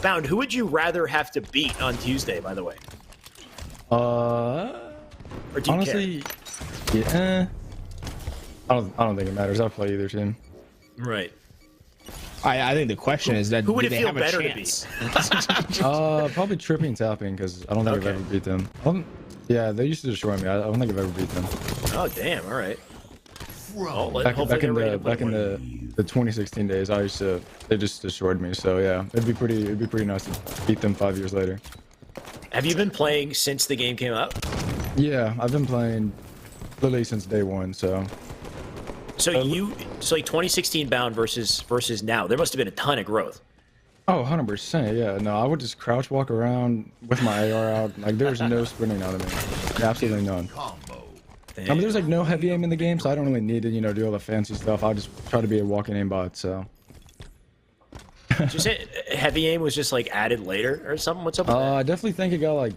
Bound, who would you rather have to beat on Tuesday, by the way? Or do you honestly, care? yeah. I don't think it matters. I'll play either team. Right. I think the question is that who would do it they feel have a better chance? to beat? Probably Tripppey and Tapping because I don't think I've ever beat them. Yeah, they used to destroy me. I don't think I've ever beat them. Oh damn! All right. Well, Back in the 2016 days, they just destroyed me. So yeah, it'd be pretty nice to beat them 5 years later. Have you been playing since the game came out? Yeah, I've been playing literally since day one. So like 2016 Bound versus now, there must have been a ton of growth. Oh, 100%. Yeah, no, I would just crouch walk around with my AR out. Like there's no sprinting out of me. Absolutely none. I mean, there's like no heavy aim in the game, so I don't really need to, do all the fancy stuff. I just try to be a walking aim bot. So. Just heavy aim was just like added later or something. What's up with that? I definitely think it got like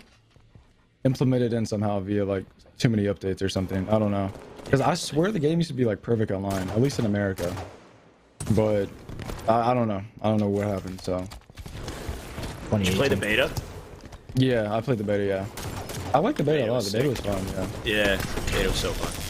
implemented in somehow via like too many updates or something. I don't know. Because I swear the game used to be like perfect online, at least in America. But I don't know. I don't know what happened. So. Did you play the beta? Yeah, I played the beta. Yeah, I like the beta a lot. The beta was fun. Yeah. Yeah, the beta was so fun.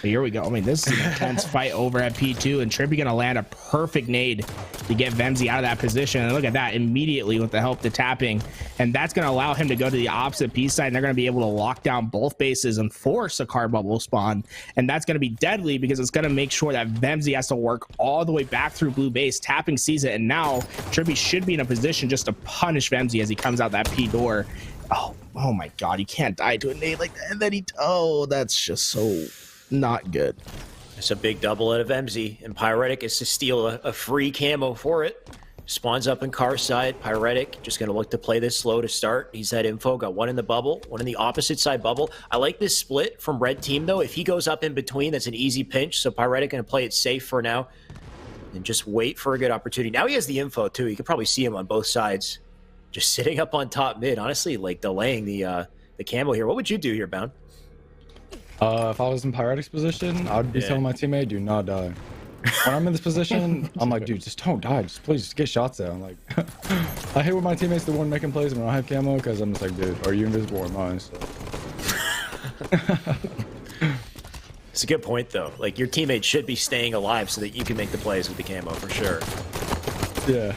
Here we go. I mean, this is an intense fight over at P2, and Tripppey gonna land a perfect nade to get Vemzii out of that position. And look at that, immediately with the help to Tapping, and that's gonna allow him to go to the opposite P side, and they're gonna be able to lock down both bases and force a card bubble spawn. And that's gonna be deadly because it's gonna make sure that Vemzii has to work all the way back through blue base. Tapping sees it, and now Tripppey should be in a position just to punish Vemzii as he comes out that P door. Oh my God, you can't die to a nade like that. And then that's just so not good. It's a big double out of Vemzii, and Pyrettic is to steal a free camo for it. Spawns up in car side. Pyrettic just going to look to play this slow to start. He's had info. Got one in the bubble, one in the opposite side bubble. I like this split from red team, though. If he goes up in between, that's an easy pinch. So Pyrettic going to play it safe for now and just wait for a good opportunity. Now he has the info, too. You can probably see him on both sides. Just sitting up on top mid, honestly, like delaying the camo here. What would you do here, Bound? If I was in Pyrettic's position, I'd be telling my teammate, do not die. When I'm in this position, I'm like, dude, just don't die. Just please just get shots out. Like, I hate when my teammates the one making plays when I have camo because I'm just like, dude, are you invisible or mine? So. It's a good point, though. Like, your teammate should be staying alive so that you can make the plays with the camo for sure. Yeah.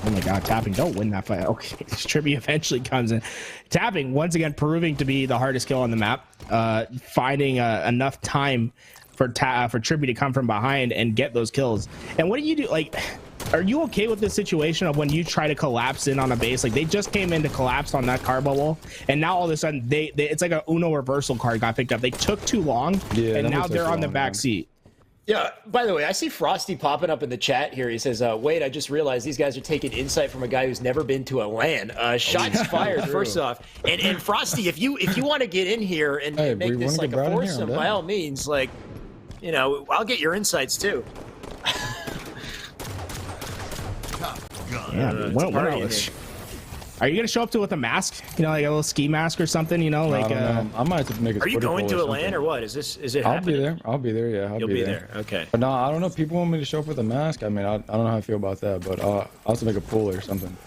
Oh my God, Tapping, don't win that fight. Okay, Tripppey eventually comes in. Tapping, once again, proving to be the hardest kill on the map. Finding enough time for Tripppey to come from behind and get those kills. And what do you do? Like, are you okay with the situation of when you try to collapse in on a base? Like, they just came in to collapse on that car bubble, and now all of a sudden, it's like a Uno reversal card got picked up. They took too long, and now they're on the back seat. Yeah, by the way, I see Frosty popping up in the chat here. He says, wait, I just realized these guys are taking insight from a guy who's never been to a LAN. Shots fired, first off. And Frosty, if you want to get in here and make this like a foursome, by all means, like, I'll get your insights too. Yeah, are you gonna show up with a mask? Like a little ski mask or something? Like I might have to make a. Are you going to a LAN or what? Is it happening? I'll be there. Yeah, You'll be there. Okay. But no, I don't know. People want me to show up with a mask. I mean, I don't know how I feel about that, but I'll also make a pool or something.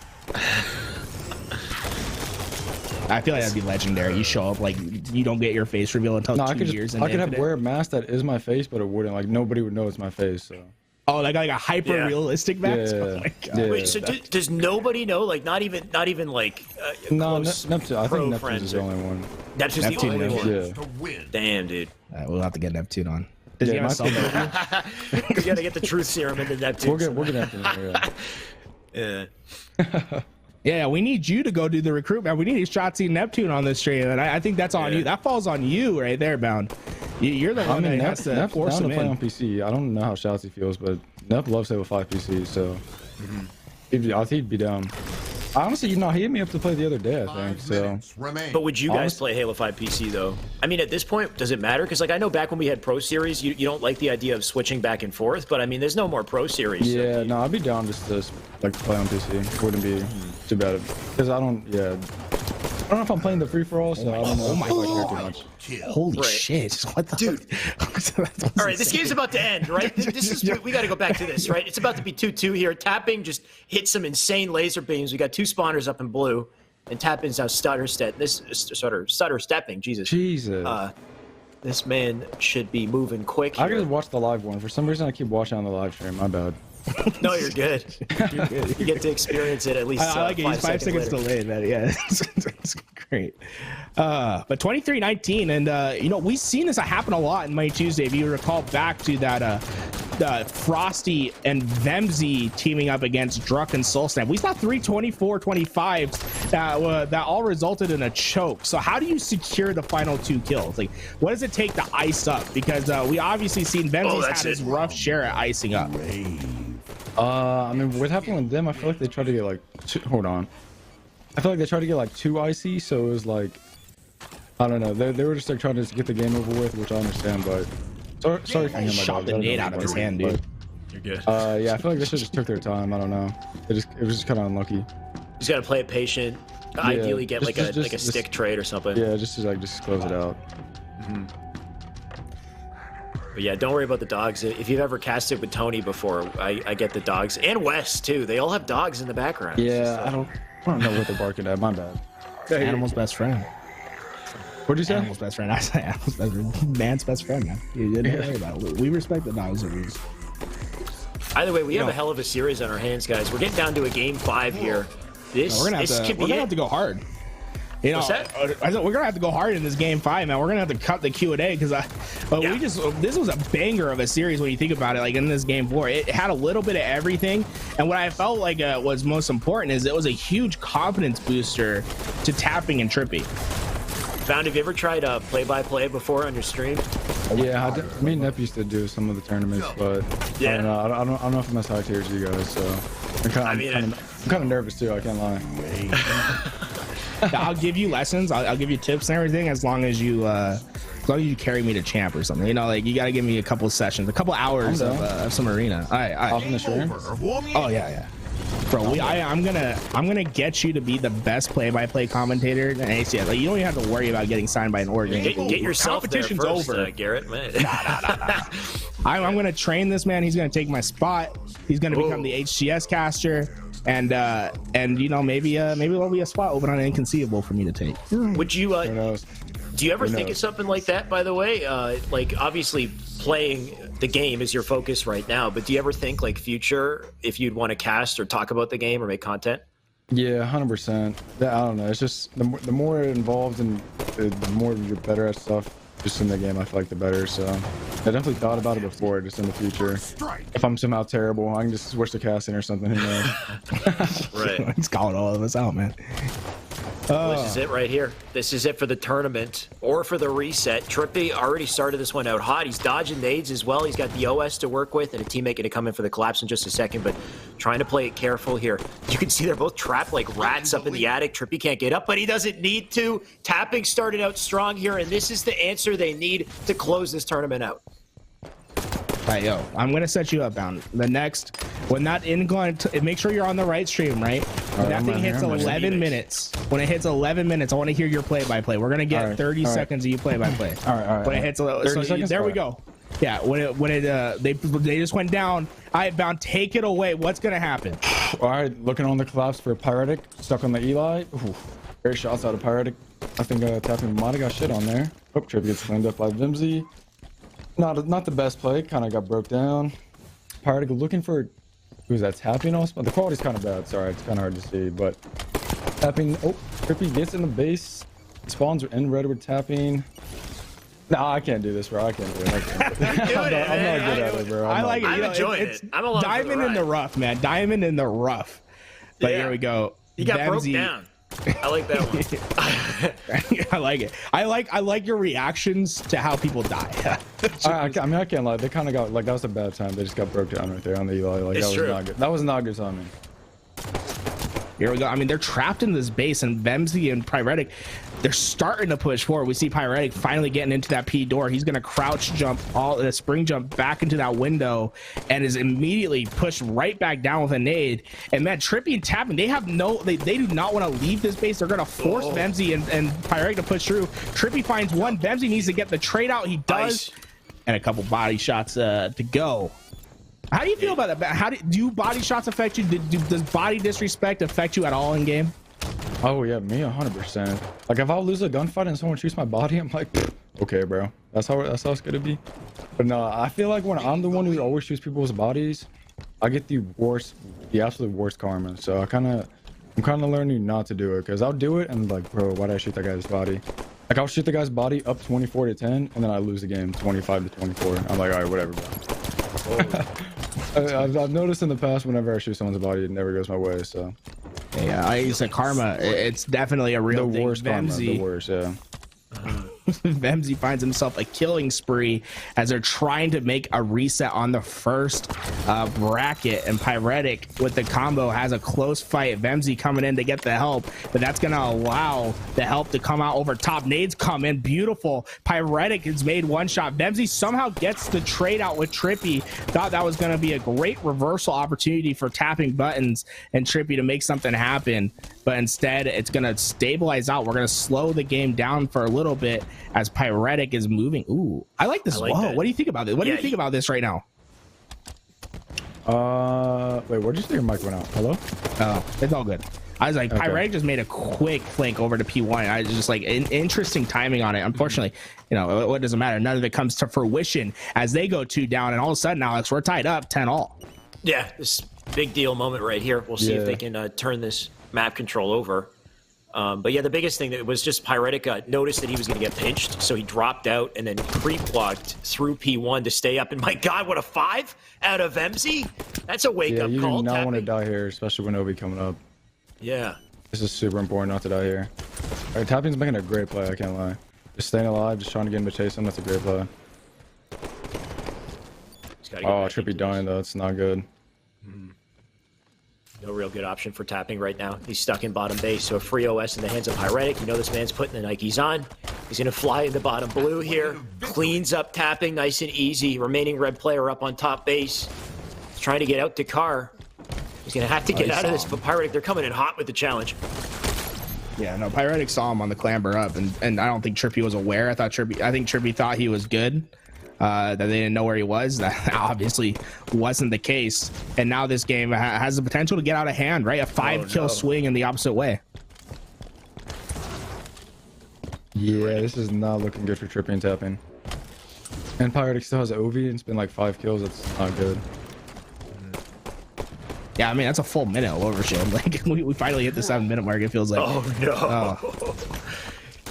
I feel like that'd be legendary. You show up like you don't get your face reveal until 2 years. I could wear a mask that is my face, but it wouldn't. Like nobody would know it's my face. So. Oh, like a hyper realistic mask. Yeah. Oh my God. Yeah. Wait, so does nobody know? Like not even like no, close Neptune. I think Neptune's friends is the only one. Neptune's the only one. Yeah. Damn, dude. We'll have to get Neptune on. Does he have a cell phone? We gotta get the truth serum into Neptune. We'll get Neptune. Yeah. Yeah, we need you to go do the recruitment. We need Shotzi Neptune on this stream, and I think that's on you. That falls on you right there, Bound. You're the one that has to force him play in. on PC. I don't know how Shotzi feels, but Nep loves Halo 5 PC, so I think he'd be down. Honestly, he hit me up to play the other day, I think. So. But would you guys play Halo 5 PC though? I mean, at this point, does it matter? Because like I know back when we had Pro Series, you don't like the idea of switching back and forth. But I mean, there's no more Pro Series. Yeah, so no, I'd be down just to play on PC. It wouldn't be too bad because I don't. Yeah, don't know if I'm playing the free-for-all, so I don't know if I care too much. Kill. Holy Right. shit! What the Dude. All right, this game's about to end, right? This is we got to go back to this, right? It's about to be 2-2 here. Tapping just hit some insane laser beams. We got 2 spawners up in blue, and Tapping's now stutter stepping. Jesus. This man should be moving quick I here. just watched the live one. For some reason, I keep watching on the live stream. My bad. No, you're good. You're good. You get to experience it at least. I like it. He's 5 seconds delayed, man. Yeah, it's great. But 23-19, and you know, we've seen this happen a lot in Mighty Tuesday. If you recall back to that Frosty and Vemzii teaming up against Druck and Soulsnap, we saw 3 24-25s that all resulted in a choke. So how do you secure the final 2 kills? Like, what does it take to ice up? Because we obviously seen Vemzii's had his rough share at icing up. I mean, what happened with them? I feel like they tried to get like hold on. I feel like they tried to get like 2 icy, so it was like, I don't know. They were just like trying to get the game over with, which I understand. But sorry for him. Shot the nade out of his hand, dude. You're good. Yeah, I feel like they should just took their time. I don't know. It was just kind of unlucky. He's got to play it patient. Ideally, get like a stick trade or something. Yeah, just close it out. But yeah, don't worry about the dogs. If you've ever casted with Tony before, I get the dogs, and Wes too. They all have dogs in the background. Yeah, I don't know what they're barking at. My bad. Animal's best friend. What'd you say? Animal's best friend. I said animal's best friend. Man's best friend, man. You didn't worry about it. We respect the dogs at least. Either way, we have a hell of a series on our hands, guys. We're getting down to a game 5 here. We're gonna have to go hard. You know, I said we're gonna have to go hard in this game 5, man. We're gonna have to cut the Q&A because this was a banger of a series when you think about it. Like in this game 4, it had a little bit of everything, and what I felt like was most important is it was a huge confidence booster to Tapping and Tripppey. Found, have you ever tried play-by-play before on your stream? Yeah, me and Nep used to do some of the tournaments, but Yeah. I don't know if I'm as high tier as you guys, so I'm kind of nervous too. I can't lie. I'll give you lessons. I'll give you tips and everything as long as you carry me to champ or something. You know, like you got to give me a couple sessions, a couple hours of some arena. All right. Off in the stream? Oh yeah. Bro, I'm gonna get you to be the best play-by-play commentator in ACS. Like you don't even have to worry about getting signed by an org. Get yourself competition's there first, over. Garrett. Man. Nah. I'm gonna train this man. He's gonna take my spot. He's gonna become the HCS caster, and you know maybe there'll be a spot open on Inconceivable for me to take. Would you? Who knows? Do you ever think of something like that? By the way, like obviously playing the game is your focus right now, but do you ever think like future if you'd want to cast or talk about the game or make content? Yeah, 100%. I don't know. It's just the more involved and the more you're better at stuff just in the game, I feel like the better. So I definitely thought about it before, just in the future. If I'm somehow terrible, I can just switch to casting or something. Who knows? Right. He's calling all of us out, man. This is it right here. This is it for the tournament or for the reset. Tripppey already started this one out hot. He's dodging nades as well. He's got the OS to work with and a teammate going to come in for the collapse in just a second, but trying to play it careful here. You can see they're both trapped like rats up in the attic. Tripppey can't get up, but he doesn't need to. Tapping started out strong here, and this is the answer they need to close this tournament out. All right, yo, I'm gonna set you up, Bound. The next, when that incline, make sure you're on the right stream, right? When that thing hits 11 minutes, when it hits 11 minutes, I want to hear your play-by-play. We're gonna get 30 seconds of you play-by-play. All right. When it hits 30 seconds, there we go. Yeah, when they just went down. All right, Bound, take it away. What's gonna happen? All right, looking on the collapse for Pyrettic, stuck on the Eli. Ooh, great shots out of Pyrettic. I think Tapping might have got shit on there. Oh, Tripppey gets cleaned up by Vemzii. Not the best play, kind of got broke down. Pyrettic looking for, who's that, Tapping also? The quality's kind of bad, sorry, it's kind of hard to see, but Tapping, oh, Tripppey gets in the base, spawns are in red with Tapping. Nah, I can't do this, bro, I can't do it. I'm not good at it, bro. I like it. I'm enjoying it. I'm along diamond in the rough, man. Diamond in the rough. But here we go. He got broke down. I like that one. I like it. I like your reactions to how people die. I mean, I can't lie. They kind of got, like, that was a bad time. They just got broke down right there on the Eli. Like, It's that was true. not good. That was not good timing. Here we go. I mean, they're trapped in this base, and Vemzii and Pyrettic, they're starting to push forward. We see Pyrettic finally getting into that P door. He's going to crouch jump, spring jump back into that window, and is immediately pushed right back down with a nade. And man, Tripppey and Tapping, they do not want to leave this base. They're going to force Vemzii and Pyrettic to push through. Tripppey finds one. Vemzii needs to get the trade out. He does. Nice. And a couple body shots to go. How do you feel about that? Do body shots affect you? Does body disrespect affect you at all in game? Oh yeah, me 100%. Like if I lose a gunfight and someone shoots my body, I'm like, okay, bro. That's how it's gonna be. But no, I feel like when I'm the one who always shoots people's bodies, I get the absolute worst karma. So I'm kind of learning not to do it, because I'll do it and like, bro, why did I shoot that guy's body? Like I'll shoot the guy's body up 24-10, and then I lose the game 25-24. I'm like, all right, whatever, bro. I've noticed in the past, whenever I shoot someone's body, it never goes my way. So yeah, I said karma. It's definitely a real thing. Worst karma, the worst, yeah. Vemzii finds himself a killing spree as they're trying to make a reset on the first bracket, and Pyrettic with the combo has a close fight. Vemzii coming in to get the help, but that's gonna allow the help to come out over top. Nades come in, beautiful. Pyrettic has made one shot. Vemzii somehow gets the trade out with Tripppey. Thought that was gonna be a great reversal opportunity for tapping buttons and Tripppey to make something happen, but instead it's gonna stabilize out. We're gonna slow the game down for a little bit as Pyrettic is moving. Ooh, I like this. Whoa, what do you think about this? What do you think about this right now? Wait, what did you say? Your mic went out? Hello? Oh, it's all good. I was like, okay. Pyrettic just made a quick flank over to P1. I was just like, interesting timing on it. Unfortunately, you know, what doesn't matter. None of it comes to fruition as they go 2 down, and all of a sudden, Alex, we're tied up 10-all. Yeah, this big deal moment right here. We'll see if they can turn this map control over. But yeah, the biggest thing that was just Pyrettic noticed that he was going to get pinched, so he dropped out and then creep walked through P1 to stay up. And my God, what a 5 out of Vemzii! That's a wake-up call. You do not want to die here, especially when Obi coming up. Yeah. This is super important not to die here. All right, Tapping's making a great play, I can't lie. Just staying alive, just trying to get him to chase him, that's a great play. Oh, Tripppey dying though, it's not good. No real good option for Tapping right now. He's stuck in bottom base, so a free OS in the hands of Pyrettic. You know this man's putting the Nikes on. He's going to fly in the bottom blue here. Cleans up Tapping nice and easy. Remaining red player up on top base. He's trying to get out to Car. He's going to have to get out of this, but Pyrettic, they're coming in hot with the challenge. Yeah, no, Pyrettic saw him on the clamber up, and I don't think Tripppey was aware. I think Tripppey thought he was good. That they didn't know where he was. That obviously wasn't the case, and now this game has the potential to get out of hand, right? A 5-kill swing in the opposite way. Yeah, this is not looking good for Tripppey and Tapping. And Pyrettic still has OV, and it's been like 5 kills. That's not good. Yeah, I mean, that's a full minute of overshield. Like, we finally hit the 7-minute mark, it feels like. Oh, no.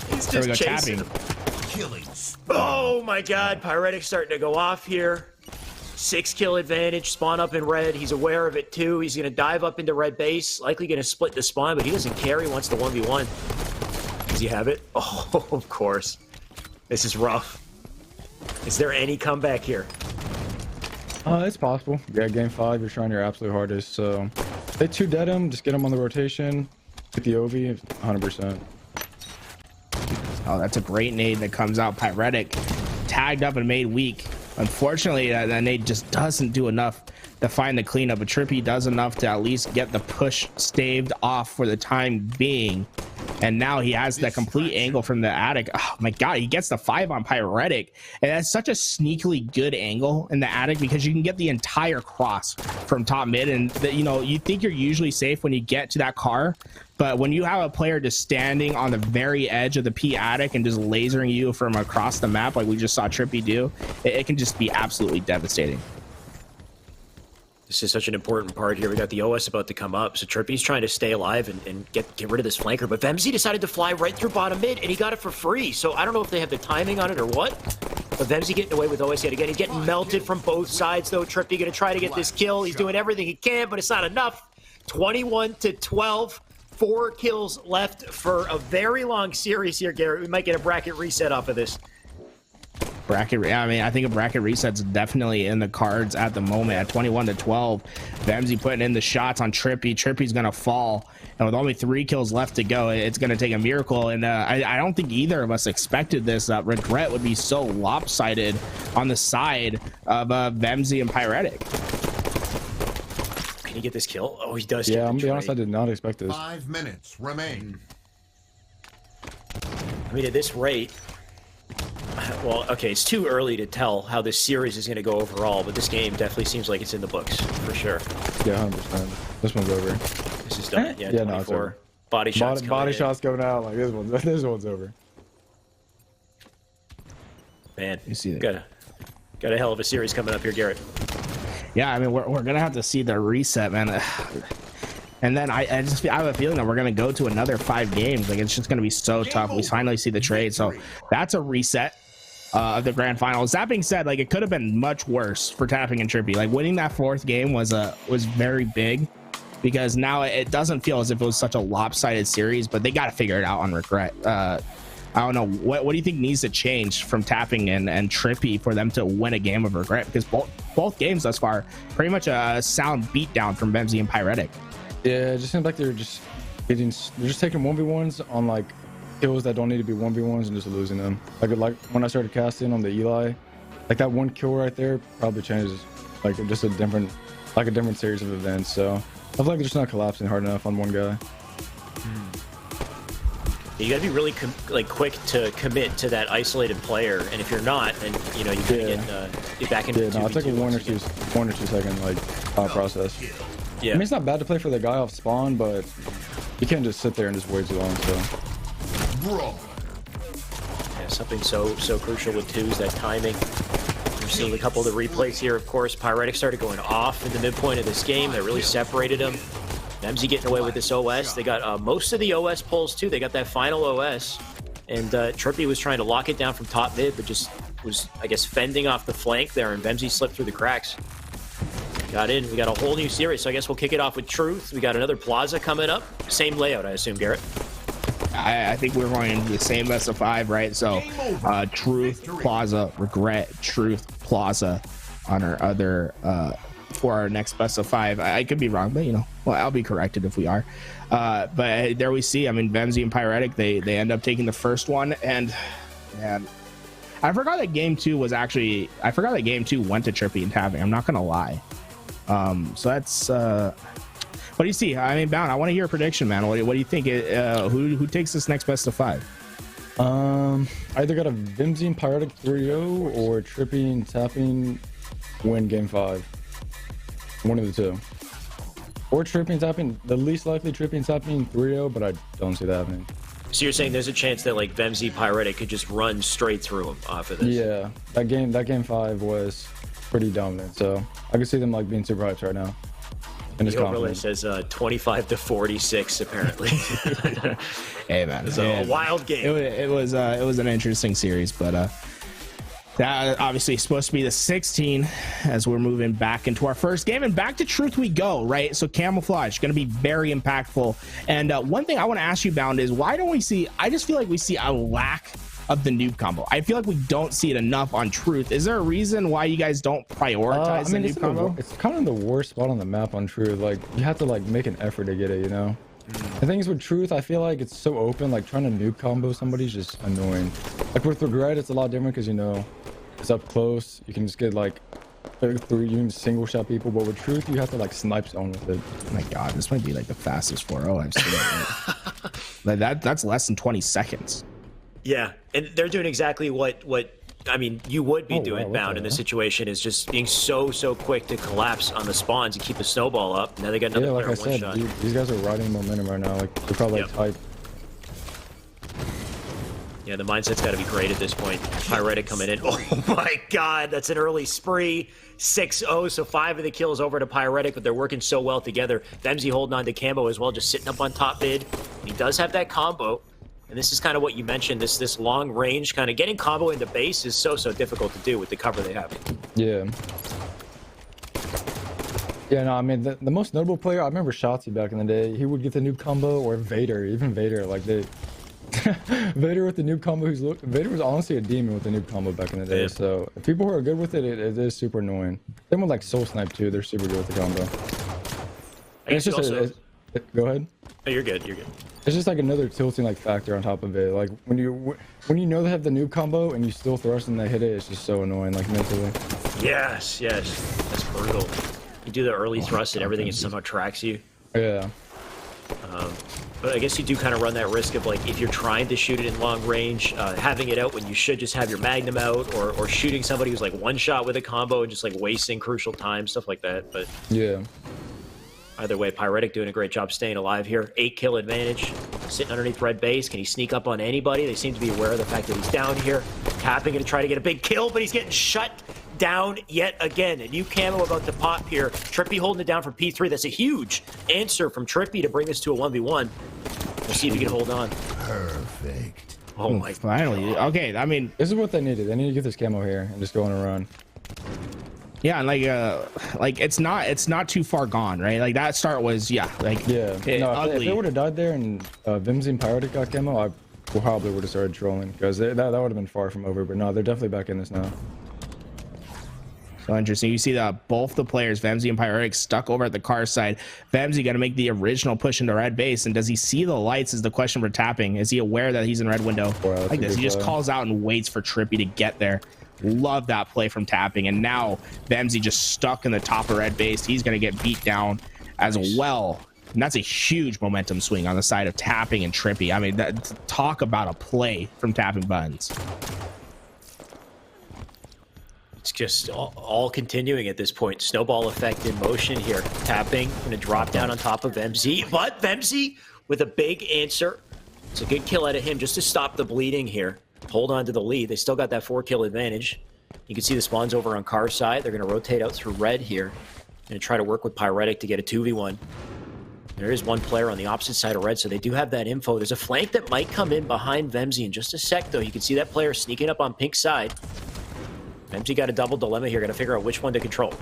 He's just there we go, chasing Tapping. Oh my God, Pyrettic's starting to go off here. 6-kill advantage, spawn up in red. He's aware of it too. He's gonna dive up into red base, likely gonna split the spawn, but he doesn't care. He wants the 1v1. Does he have it? Oh, of course. This is rough. Is there any comeback here? It's possible. Yeah, game 5, you're trying your absolute hardest. So they 2-dead him, just get him on the rotation, get the OV, 100%. Oh, that's a great nade that comes out. Pyrettic tagged up and made weak. Unfortunately, that nade just doesn't do enough to find the cleanup, but Tripppey does enough to at least get the push staved off for the time being. And now he has that complete angle from the attic. Oh my God, he gets the 5 on Pyrettic. And that's such a sneakily good angle in the attic because you can get the entire cross from top mid. And you know, you think you're usually safe when you get to that car. But when you have a player just standing on the very edge of the P attic and just lasering you from across the map like we just saw Tripppey do, it can just be absolutely devastating. This is such an important part here. We got the OS about to come up, so Tripppey's trying to stay alive and get rid of this flanker. But Vemzii decided to fly right through bottom mid, and he got it for free. So I don't know if they have the timing on it or what. But Vemzii getting away with OS yet again. He's getting melted from both sides, though. Tripppey going to try to get this kill. He's doing everything he can, but it's not enough. 21-12. 4 kills left for a very long series here, Garrett. We might get a bracket reset off of this. bracket. I mean, I think a bracket reset's definitely in the cards at the moment. At 21-12, Vemzii putting in the shots on Tripppey. Tripppey's gonna fall, and with only 3 kills left to go, it's gonna take a miracle. And I don't think either of us expected this. Regret would be so lopsided on the side of Vemzii and Pyrettic. Can he get this kill? Oh, he does. Yeah, I'm gonna be honest, I did not expect this. 5 minutes remain. I mean, at this rate, well, okay, it's too early to tell how this series is going to go overall, but this game definitely seems like it's in the books for sure. Yeah, 100%. This one's over. This is done. Yeah, Yeah, 24. no, it's over. Body shots. Body shots going out. Like this one's over. Man, You see that? Got a hell of a series coming up here, Garrett. Yeah, I mean, we're gonna have to see the reset, man. And then I have a feeling that we're gonna go to another 5 games. Like, it's just gonna be so tough. We finally see the trade, so that's a reset of the grand finals. That being said, like, it could have been much worse for Tapping and Tripppey. Like, winning that 4th game was very big, because now it doesn't feel as if it was such a lopsided series. But they got to figure it out on Regret. I don't know, what do you think needs to change from Tapping and Tripppey for them to win a game of Regret? Because both games thus far pretty much a sound beatdown from Vemzii and Pyrettic. Yeah, it just seems like they're just taking 1v1s on like kills that don't need to be 1v1s and just losing them. Like when I started casting on the Eli, like that 1 kill right there probably changes like just a different series of events. So I feel like they're just not collapsing hard enough on one guy. You got to be really quick to commit to that isolated player, and if you're not, then you know you gotta get back into. Yeah, no, it's like a 1 or 2 second like thought process. Yeah. I mean, it's not bad to play for the guy off spawn, but you can't just sit there and just wait too long. So. Bro. Yeah, something so crucial with twos, that timing. We're seeing a couple of the replays here, of course. Pyrettic started going off in the midpoint of this game. That really separated them. Vemzii getting away with this OS. They got most of the OS pulls too. They got that final OS. And Tripppey was trying to lock it down from top mid, but just was, I guess, fending off the flank there, and Vemzii slipped through the cracks. Got in. We got a whole new series, so I guess we'll kick it off with Truth. We got another Plaza coming up. Same layout, I assume, Garrett. I think we're going into the same best of 5, right? So Truth, Plaza, Regret, Truth, Plaza on our other for our next best of 5. I could be wrong, but you know, well, I'll be corrected if we are. But there we see, I mean, Vemzii and Pyrettic, they end up taking the first one, and man, I forgot that game 2 went to Tripppey and Tapping. I'm not gonna lie. So that's what do you see? I mean, Bound, I want to hear a prediction, man. What do you think? Who takes this next best of 5? Either got a Vemzii and Pyrettic 3-0 or Tripppey and Tapping win game 5. One of the two. Or Tripppey and Tapping, the least likely Tripppey and Tapping 3-0, but I don't see that happening. So you're saying there's a chance that like Vemzii Pyrettic could just run straight through them off of this? Yeah, that game 5 was pretty dominant, so I could see them like being super hyped right now. And the overlay says 25-46 apparently. Hey man, it's a wild game. It was an interesting series, but that obviously is supposed to be the 16 as we're moving back into our first game, and back to Truth we go, right? So camouflage going to be very impactful. And one thing I want to ask you, Bound, is why don't we see, I just feel like we see a lack of the noob combo. I feel like we don't see it enough on Truth. Is there a reason why you guys don't prioritize the noob combo? It's kind of the worst spot on the map on Truth. Like, you have to like make an effort to get it, you know? The thing is with Truth, I feel like it's so open, like trying to noob combo somebody's just annoying. Like with Regret, it's a lot different because, you know, it's up close. You can just get like through, you can single shot people, but with Truth, you have to like snipe zone with it. Oh my god, this might be like the fastest 4-0 I've seen. Like that's less than 20 seconds. Yeah, and they're doing exactly what I mean you would be doing, Bound, in this situation, is just being so quick to collapse on the spawns and keep the snowball up. Now they got another player like I said, shot. These guys are riding momentum right now. Like they're probably like tight. Yeah, the mindset's got to be great at this point. Pyrettic coming in. Oh my god, that's an early spree. 6-0, so 5 of the kills over to Pyrettic, but they're working so well together. Vemzii holding on to Cambo as well, just sitting up on top mid. He does have that combo. And this is kind of what you mentioned, this long range, kind of getting combo into base is so difficult to do with the cover they have. Yeah. Yeah, no, I mean, the most notable player, I remember Shotzi back in the day, he would get the noob combo, or Vader, even Vader, like they Vader with the noob combo. Vader was honestly a demon with the noob combo back in the day. Yeah. So if people who are good with it, it is super annoying. Same with like Soul Snipe too. They're super good with the combo. I guess It's just also... go ahead. Oh, you're good. You're good. It's just like another tilting like factor on top of it. Like when you know they have the noob combo and you still thrust and they hit it, it's just so annoying. Like mentally. Yes, that's brutal. You do the early thrust and everything, it somehow tracks you. Yeah. But I guess you do kind of run that risk of like if you're trying to shoot it in long range, having it out when you should just have your magnum out, or shooting somebody who's like one shot with a combo and just like wasting crucial time, stuff like that. But yeah. Either way, Pyrettic doing a great job staying alive here. 8-kill advantage. Sitting underneath red base. Can he sneak up on anybody? They seem to be aware of the fact that he's down here. Tapping to try to get a big kill, but he's getting shut down yet again. A new camo about to pop here. Tripppey holding it down from P3. That's a huge answer from Tripppey to bring this to a 1v1. We'll see if he can hold on. Perfect. Oh my Finally. God. Okay, I mean, This is what they needed. They need to get this camo here and just go on a run. yeah, and like it's not too far gone, right? Like that start was Yeah. No, if ugly. they would have died there and Vemzii and Pyrettic got camo, I probably would have started trolling because that would have been far from over. But no, they're definitely back in this now. So interesting. You see that both the players, Vemzii and Pyrettic, stuck over at the car side. Vemzii got to make the original push into red base, and does he see the lights? Is the question for Tapping. Is he aware that he's in red window? Wow, Like this, he just calls out and waits for Tripppey to get there. Love that play from Tapping, and now Vemzii just stuck in the top of red base. He's going to get beat down as well. And that's a huge momentum swing on the side of Tapping and Tripppey. I mean, talk about a play from Tapping Buttons. It's just all continuing at this point. Snowball effect in motion here. Tapping, going to drop down on top of Vemzii. But Vemzii with a big answer. It's a good kill out of him just to stop the bleeding here. Hold on to the lead. They still got that 4-kill advantage. You can see the spawns over on car side. They're going to rotate out through red here. Going to try to work with Pyrettic to get a 2v1. There is one player on the opposite side of red, so they do have that info. There's a flank that might come in behind Vemzii in just a sec, though. You can see that player sneaking up on pink side. Vemzii got a double dilemma here. Got to figure out which one to control.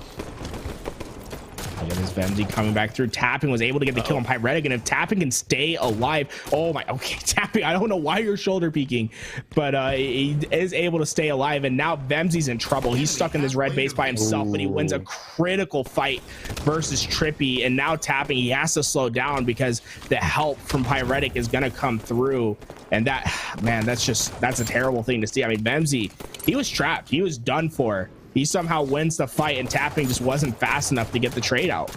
Look at this Vemzii coming back through. Tapping was able to get the kill on Pyrettic, and if Tapping can stay alive, oh my, okay, Tapping, I don't know why you're shoulder peeking, but he is able to stay alive, and now Vemzii's in trouble. He's stuck in this red base by himself, but he wins a critical fight versus Tripppey, and now Tapping, he has to slow down because the help from Pyrettic is gonna come through, and that, man, that's a terrible thing to see. I mean, Vemzii, he was trapped, he was done for. He somehow wins the fight, and Tapping just wasn't fast enough to get the trade out.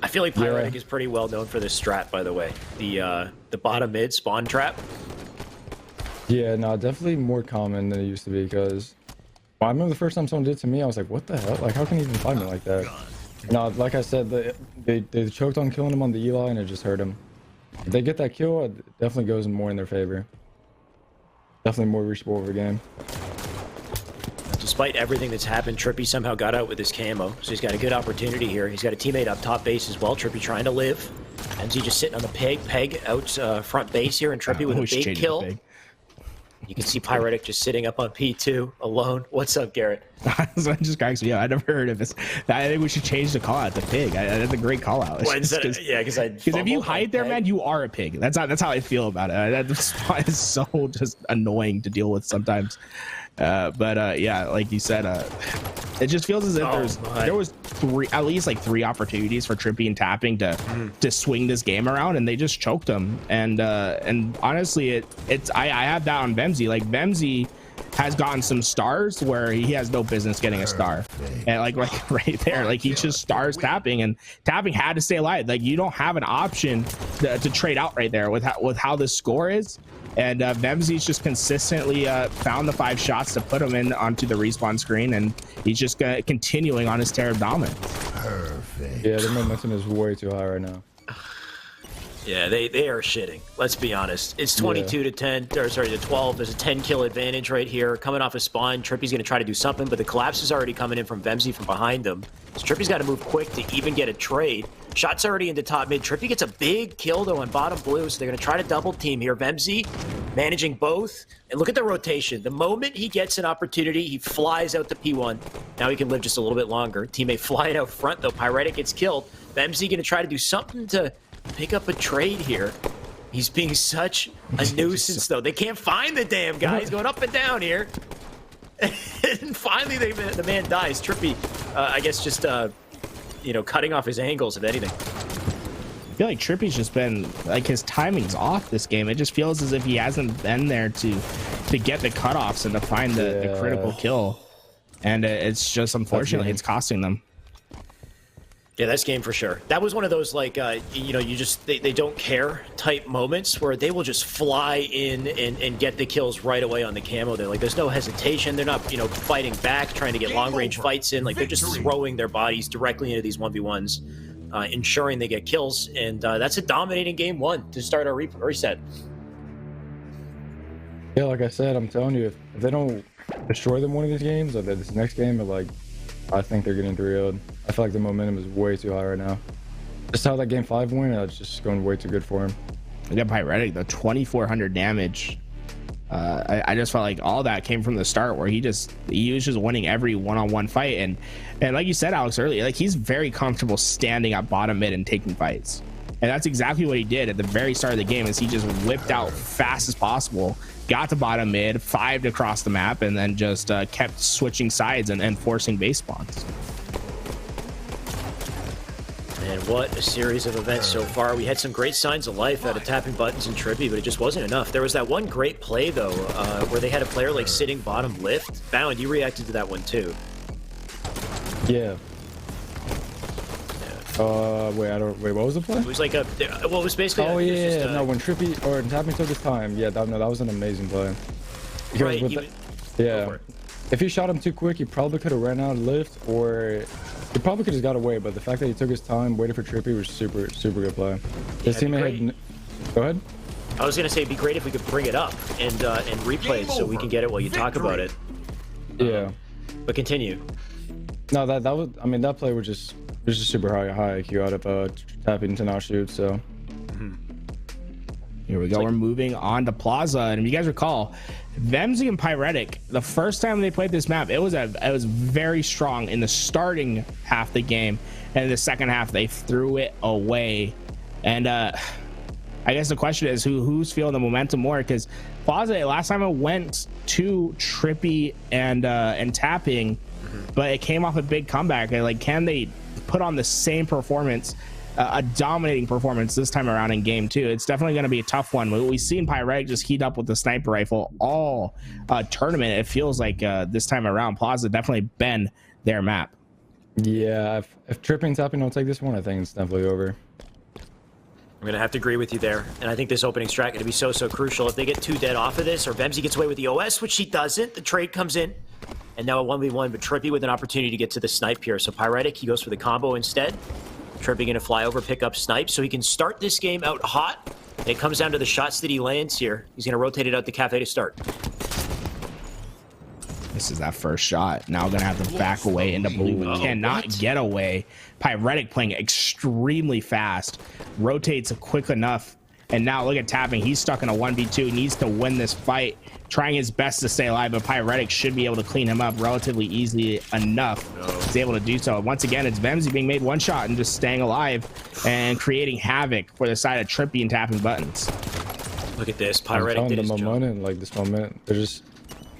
I feel like Pyrettic is pretty well known for this strat, by the way. The bottom mid spawn trap. Yeah, no, definitely more common than it used to be because I remember the first time someone did it to me, I was like, what the hell? Like, how can he even find me like that? No, like I said, they choked on killing him on the Eli, and it just hurt him. If they get that kill, it definitely goes more in their favor. Definitely more reachable over game. Despite everything that's happened, Tripppey somehow got out with his camo, so he's got a good opportunity here. He's got a teammate up top base as well. Tripppey trying to live. Vemzii just sitting on the peg out front base here, and Tripppey with a big kill. You can see Pyrettic just sitting up on P2 alone. What's up, Garrett? That just cracks me up. I never heard of this. I think we should change the call out to pig. That's a great call out. Yeah, because if you hide there, man, you are a pig. That's how I feel about it. That spot is so just annoying to deal with sometimes. Yeah, like you said, it just feels as if there was at least three opportunities for Tripppey and Tapping to swing this game around, and they just choked them. And honestly, I have that on Vemzii. Like, Vemzii has gotten some stars where he has no business getting a star, and like right there, like he just stars Tapping, and Tapping had to stay alive. Like, you don't have an option to trade out right there with how the score is. And Vemzii's just consistently found the 5 shots to put him in onto the respawn screen, and he's just continuing on his tear of dominance. Perfect. Yeah, the momentum is way too high right now. Yeah, they are shitting. Let's be honest. It's 22 to 10, or sorry, to 12. There's a 10-kill advantage right here. Coming off a spawn, Tripppey's going to try to do something, but the collapse is already coming in from Vemzii from behind him. So Tripppey's got to move quick to even get a trade. Shots already into top mid. Tripppey gets a big kill, though, on bottom blue, so they're going to try to double team here. Vemzii managing both. And look at the rotation. The moment he gets an opportunity, he flies out to P1. Now he can live just a little bit longer. Teammate flying out front, though. Pyrettic gets killed. Vemzii going to try to do something to pick up a trade here. He's being such a nuisance, though. They can't find the damn guy. He's going up and down here. And finally, the man dies. Tripppey, I guess, just cutting off his angles, if anything. I feel like Tripppey's just been like his timing's off this game. It just feels as if he hasn't been there to get the cutoffs and to find the critical kill, and it's just unfortunately it's costing them. Yeah, that's game for sure. That was one of those like they don't care type moments where they will just fly in and get the kills right away on the camo. They're like, there's no hesitation. They're not fighting back, trying to get long range fights in. Like they're just throwing their bodies directly into these 1v1s, ensuring they get kills. And that's a dominating game one to start our reset. Yeah, like I said, I'm telling you, if they don't destroy them one of these games or this next game, I think they're getting 3-0'd. I feel like the momentum is way too high right now. Just how that game 5 went, it's just going way too good for him. We got Pyrettic, the 2,400 damage. I just felt like all that came from the start, where he was just winning every one-on-one fight, and like you said, Alex, earlier, like he's very comfortable standing at bottom mid and taking fights, and that's exactly what he did at the very start of the game. Is he just whipped out fast as possible, got to bottom mid, 5'd across the map, and then just kept switching sides and forcing base spawns. And what a series of events so far. We had some great signs of life out of tapping buttons and Tripppey, but it just wasn't enough. There was that one great play, though, where they had a player like sitting bottom lift. Bound, you reacted to that one, too. Yeah. Wait, what was the play? It was like it was basically... Oh, yeah, no, when Tripppey, or tapping took his time. Yeah, that was an amazing play. Because right, if he shot him too quick, he probably could have ran out of lift, or he probably could have got away, but the fact that he took his time, waited for Tripppey, was super good play. His teammate had... Go ahead. I was going to say, it'd be great if we could bring it up and replay it so we can get it while you talk about it. Yeah. But continue. No, that was... I mean, that play was just super high IQ out of tapping to not shoot, so... Here we go. We're moving on to Plaza, and if you guys recall, Vemzii and Pyrettic, the first time they played this map, it was very strong in the starting half of the game, and in the second half they threw it away. And I guess the question is who's feeling the momentum more, because Plaza last time it went to Tripppey and tapping, but it came off a big comeback. Like, can they put on the same performance, a dominating performance this time around in game 2? It's definitely going to be a tough one. We've seen Pyrettic just heat up with the sniper rifle all tournament. It feels like this time around Plaza definitely been their map. Yeah, if Tripppey and tapping don't take this one, I think it's definitely over. I'm gonna have to agree with you there, and I think this opening strat gonna be so crucial. If they get 2 dead off of this, or Vemzii gets away with the OS, which she doesn't, the trade comes in, and now a 1v1, but Tripppey with an opportunity to get to the snipe here. So Pyrettic, he goes for the combo instead. Tripppey gonna fly over, pick up snipe, so he can start this game out hot. And it comes down to the shots that he lands here. He's gonna rotate it out the cafe to start. This is that first shot. Now gonna have to back away into blue. Cannot get away. Pyrettic playing extremely fast, rotates quick enough, and now look at tapping. He's stuck in a 1v2. Needs to win this fight, trying his best to stay alive, but Pyrettic should be able to clean him up relatively easily enough. He's able to do so. Once again, it's Vemzii being made one shot and just staying alive and creating havoc for the side of Tripppey and tapping buttons. Look at this. Pyrettic did his job. Like this moment, they're just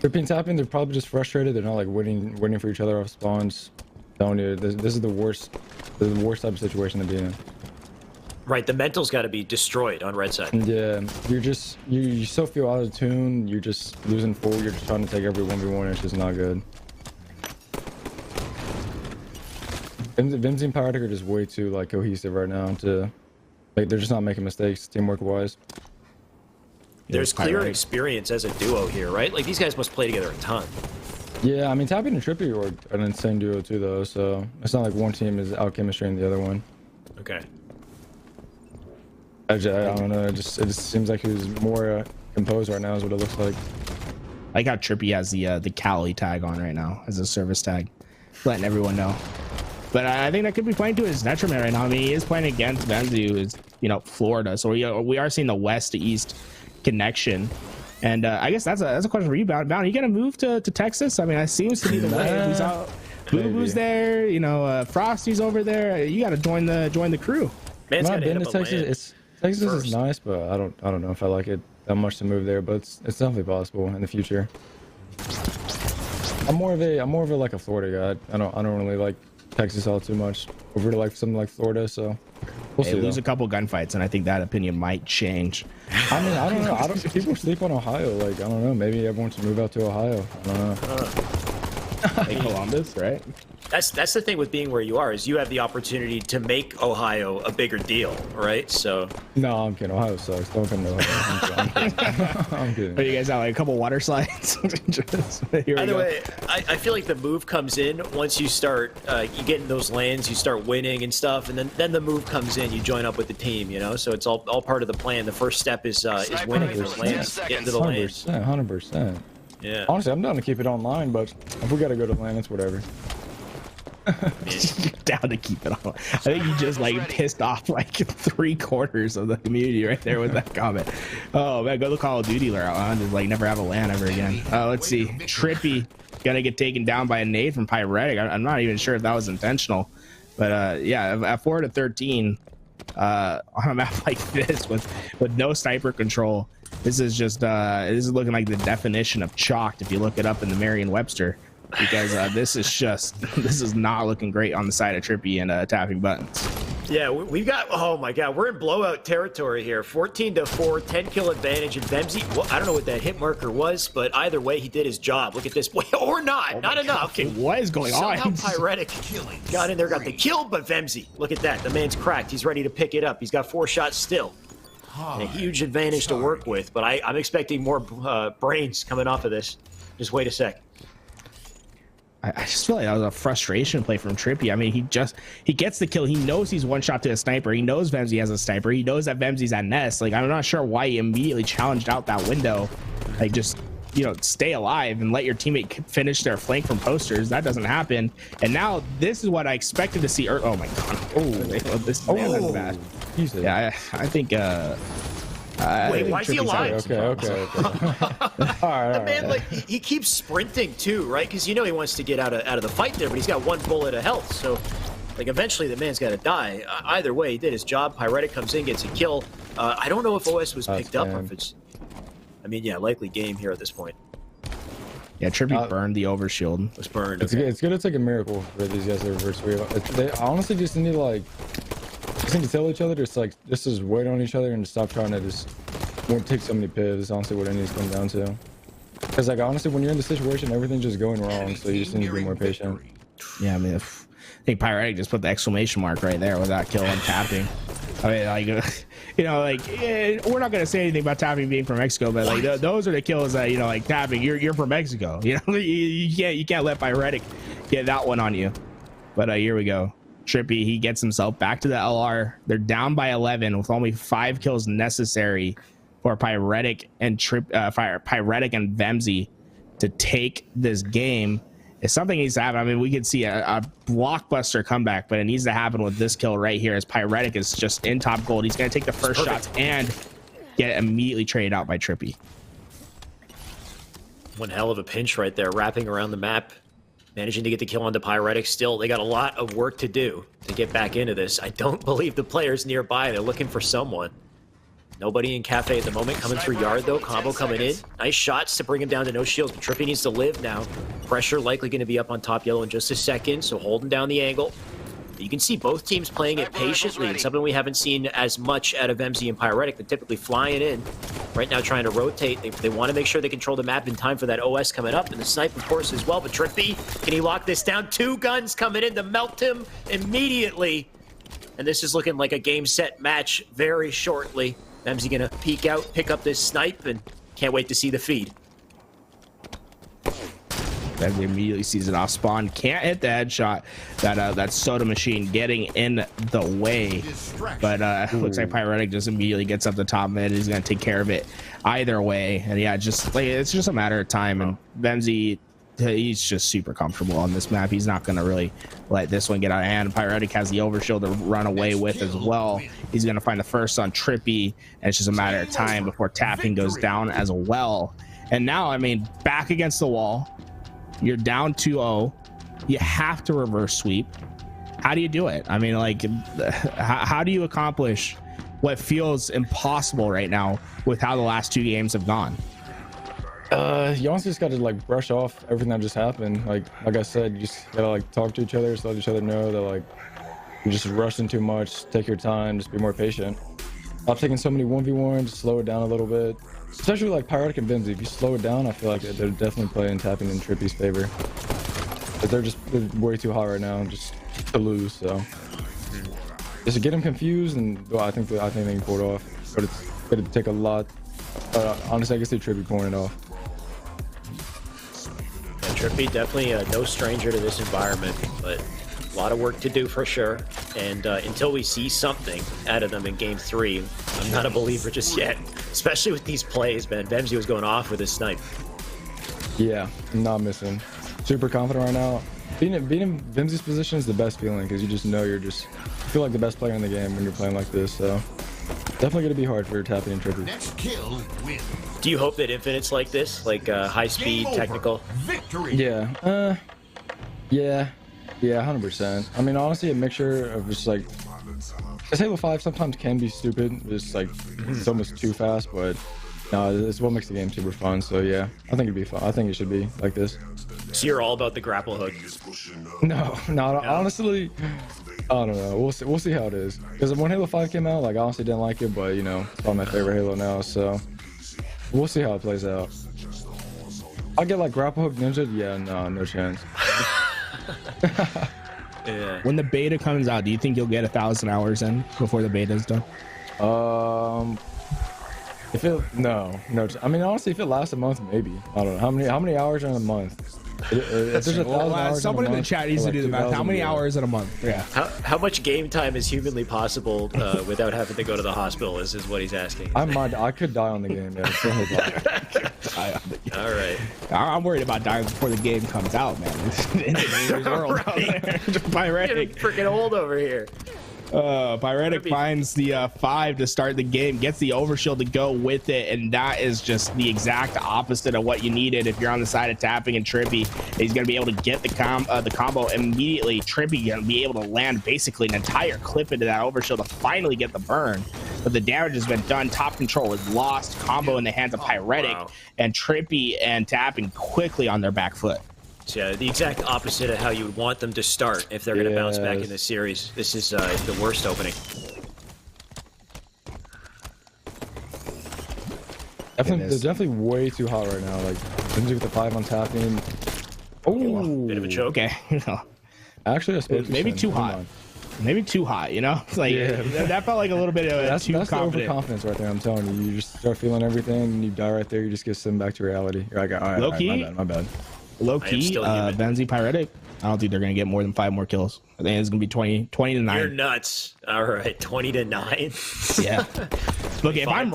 Tripppey and tapping. They're probably just frustrated. They're not like waiting for each other off spawns. Telling you, this is the worst type of situation to be in. Right, the mental's got to be destroyed on red side. Yeah, you so feel out of tune. You're just losing full. You're just trying to take every 1v1. It's just not good. Vemzii and Pyrettic are just way too like cohesive right now. They're just not making mistakes teamwork wise. There's clear experience as a duo here, right? Like these guys must play together a ton. Yeah, I mean tapping and Tripppey are an insane duo too, though. So it's not like one team is out chemistrying the other one. Okay. I don't know. It just seems like he's more composed right now, is what it looks like. I like how Tripppey has the Cali tag on right now as a service tag, letting everyone know. But I think that could be playing to his detriment right now. I mean, he is playing against Vemzii, who is Florida, so we are seeing the west to east connection. And I guess that's a question for you, Bound. Are you gonna move to Texas? I mean, that seems to be the way. He's out. Boo Boo's there. Frosty's over there. You got to join the crew. Man's got to hit up a Texas. land. It's Texas first. is nice, but I don't know if I like it that much to move there. But it's definitely possible in the future. I'm more of a like a Florida guy. I don't really like Texas all too much. Over to like something like Florida, so we'll see. Lose Though. a couple gunfights, and I think that opinion might change. I mean, I don't know. People sleep on Ohio. Like, I don't know. Maybe everyone should move out to Ohio. I don't know. Like Columbus, right? That's the thing with being where you are, is you have the opportunity to make Ohio a bigger deal, right? So No, I'm kidding. Ohio sucks. Don't come to Ohio. I'm kidding. I'm kidding. But you guys have like a couple water slides. either way, I feel like the move comes in once you start, you get in those lanes, you start winning and stuff, and then the move comes in, you join up with the team, you know? So it's all part of the plan. The first step is winning in those lanes, get into the lanes. 100%. Yeah. Honestly, I'm down to keep it online, but if we gotta go to land, it's whatever. Down to keep it on. I think you just like pissed off like 3/4 of the community right there with that comment. Oh man, go to Call of Duty route, huh? Just like never have a LAN ever again. Let's see. Tripppey gonna get taken down by a nade from Pyrettic. I'm not even sure if that was intentional, but yeah, at 4-13 on a map like this with no sniper control, this is just this is looking like the definition of chalked if you look it up in the Merriam-Webster. Because this is not looking great on the side of Tripppey and tapping buttons. Yeah, we've got, oh my god, we're in blowout territory here. 14-4, 10 kill advantage, and Vemzii, well, I don't know what that hit marker was, but either way, he did his job. Look at this, or not, not enough. Okay, what is going Somehow on? Pyrettic got in there, got the kill, but Vemzii, look at that. The man's cracked. He's ready to pick it up. He's got 4 shots still. And a huge advantage to work with, but I'm expecting more brains coming off of this. Just wait a sec. I just feel like that was a frustration play from Tripppey. I mean, he gets the kill. He knows he's one shot to a sniper. He knows Vemzii has a sniper. He knows that Vemzii's at nest. Like, I'm not sure why he immediately challenged out that window. Like, just, you know, stay alive and let your teammate finish their flank from posters. That doesn't happen. And now this is what I expected to see. Oh my god. Oh, this man is bad. Yeah, I think Wait, why is he alive? Okay. All right. The man, like, he keeps sprinting too, right? Because you know he wants to get out of the fight there, but he's got 1 bullet of health. So, like, eventually the man's got to die. Either way, he did his job. Pyrettic comes in, gets a kill. I don't know if OS was picked up or if it's... I mean, yeah, likely game here at this point. Yeah, Tripppey burned the overshield. It was burned. It's good. It's like a miracle for these guys to reverse wheel. They honestly just need to like... Just need to tell each other, just wait on each other and stop trying to just won't take so many pivots. Honestly, what it needs to come down to. Because like honestly, when you're in the situation, everything's just going wrong. So you just need to be more patient. Yeah, I mean, I think Pyrettic just put the exclamation mark right there with that kill on tapping. I mean, like, you know, like we're not gonna say anything about tapping being from Mexico, but like those are the kills that, you know, like tapping. You're from Mexico. You know, you can't let Pyrettic get that one on you. But here we go. Tripppey, he gets himself back to the LR. They're down by 11 with only 5 kills necessary for Pyrettic and Pyrettic and Vemzii to take this game. If something needs to happen, I mean, we could see a blockbuster comeback, but it needs to happen with this kill right here as Pyrettic is just in top gold. He's going to take the first shots and get immediately traded out by Tripppey. One hell of a pinch right there, wrapping around the map. Managing to get the kill onto Pyrettic. Still, they got a lot of work to do to get back into this. I don't believe the players nearby. They're looking for someone. Nobody in Cafe at the moment. Coming through Yard, though. Combo coming in. Nice shots to bring him down to no shields. But Tripppey needs to live now. Pressure likely going to be up on top yellow in just a second. So holding down the angle. You can see both teams playing it patiently. It's something we haven't seen as much out of Vemzii and Pyrettic. They're typically flying in. Right now trying to rotate. They want to make sure they control the map in time for that OS coming up. And the snipe, of course, as well. But Tripppey, can he lock this down? 2 guns coming in to melt him immediately. And this is looking like a game set match very shortly. Vemzii going to peek out, pick up this snipe, and can't wait to see the feed. Vemzii immediately sees it off spawn. Can't hit the headshot. That soda machine getting in the way. But looks like Pyrettic just immediately gets up the top mid. He's gonna take care of it either way. And yeah, just like it's just a matter of time. And Vemzii, he's just super comfortable on this map. He's not gonna really let this one get out of hand. Pyrettic has the overshield to run away with as well. He's gonna find the first on Tripppey, and it's just a matter of time before tapping goes down as well. And now, I mean, back against the wall. You're down 2-0. You have to reverse sweep. How do you do it? I mean, like, how do you accomplish what feels impossible right now with how the last 2 games have gone? You honestly just got to like brush off everything that just happened. Like I said, you just gotta like talk to each other, just let each other know that like you're just rushing too much. Take your time, just be more patient. Stop taking so many 1v1s, slow it down a little bit. Especially like Pyrettic and Vemzii. If you slow it down, I feel like they're definitely playing tapping in Tripppey's favor. But they're way too hot right now, just to lose. So just to get them confused, and well, I think they can pull it off. But it's gonna take a lot. Honestly, I guess Tripppey pulling it off. Tripppey definitely no stranger to this environment, but a lot of work to do for sure. And until we see something out of them in game 3, I'm not a believer just yet, especially with these plays, man. Vemzii was going off with his snipe. Yeah, I'm not missing. Super confident right now. Being in Vemzii's position is the best feeling because you just know you feel like the best player in the game when you're playing like this. So definitely gonna be hard for tapping and Tripppey. Next kill win. Do you hope that Infinite's like this, like high speed, technical? Victory. Yeah. Yeah, 100%. I mean, honestly, a mixture of just like, because Halo 5 sometimes can be stupid. It's like it's almost too fast, but no, it's what makes the game super fun. So yeah, I think it'd be fun. I think it should be like this. So you're all about the grapple hook? No, honestly, I don't know. We'll see how it is. Because when Halo 5 came out, like I honestly didn't like it, but you know, it's probably my favorite Halo now. So we'll see how it plays out. I'll get like grapple hook ninja. Yeah, no chance. Yeah. When the beta comes out, do you think you'll get 1,000 hours in before the beta is done? No. I mean, honestly, if it lasts a month, maybe. I don't know how many hours are in a month. If there's 1,000 hours someone in the month, chat needs to do the math. How many hours in a month? Yeah. How much game time is humanly possible without having to go to the hospital? Is what he's asking. I could die on the game. Yeah. All right. I'm worried about dying before the game comes out, man. It's in the dangerous world out there. Pyrettic. Freaking old over here. Pyrettic finds the 5 to start the game, gets the overshield to go with it, and that is just the exact opposite of what you needed if you're on the side of tapping. And Tripppey, he's going to be able to get the combo immediately. Tripppey going to be able to land basically an entire clip into that overshield to finally get the burn. But the damage has been done. Top control is lost. Combo in the hands of Pyrettic, wow. And Tripppey and tapping quickly on their back foot. So, yeah, the exact opposite of how you would want them to start if they're going to bounce back in this series. This is the worst opening. They're definitely way too hot right now. Like, Vemzii with the 5 on tapping. Oh, bit of a choke. Okay. Actually, I spoke It was maybe too hot. Maybe too hot, you know? It's like that felt like a little bit of that's too the confident. overconfidence right there. I'm telling you, you just start feeling everything, and you die right there. You just get sent back to reality. You're like, all right, Low key, my bad. Low key, Vemzii Pyrettic. I don't think they're gonna get more than 5 more kills. I think it's gonna be 20 to 9. You're nuts. All right, 20 to 9. Yeah. Look, if I'm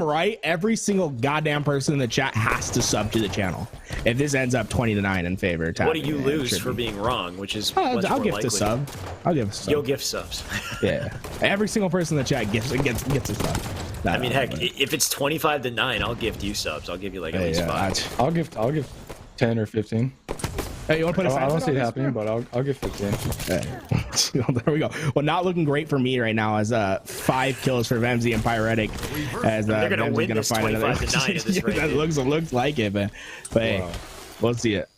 right, every single goddamn person in the chat has to sub to the channel. If this ends up 20 to 9 in favor, what do you lose for being wrong? Which is I'll gift a sub. I'll give a sub. You'll gift subs. Yeah. Every single person in the chat gets a sub. I mean, heck, if it's 25 to 9, I'll gift you subs. I'll give you like at least 5. I'll give 10 or 15. Hey, you want to put a I don't see it happening, but I'll give 15. There we go. Well, not looking great for me right now as 5 kills for Vemzii and Pyrettic. As they're going to win this 25 to 9 at this rate. That looks like it, but hey, we'll see it.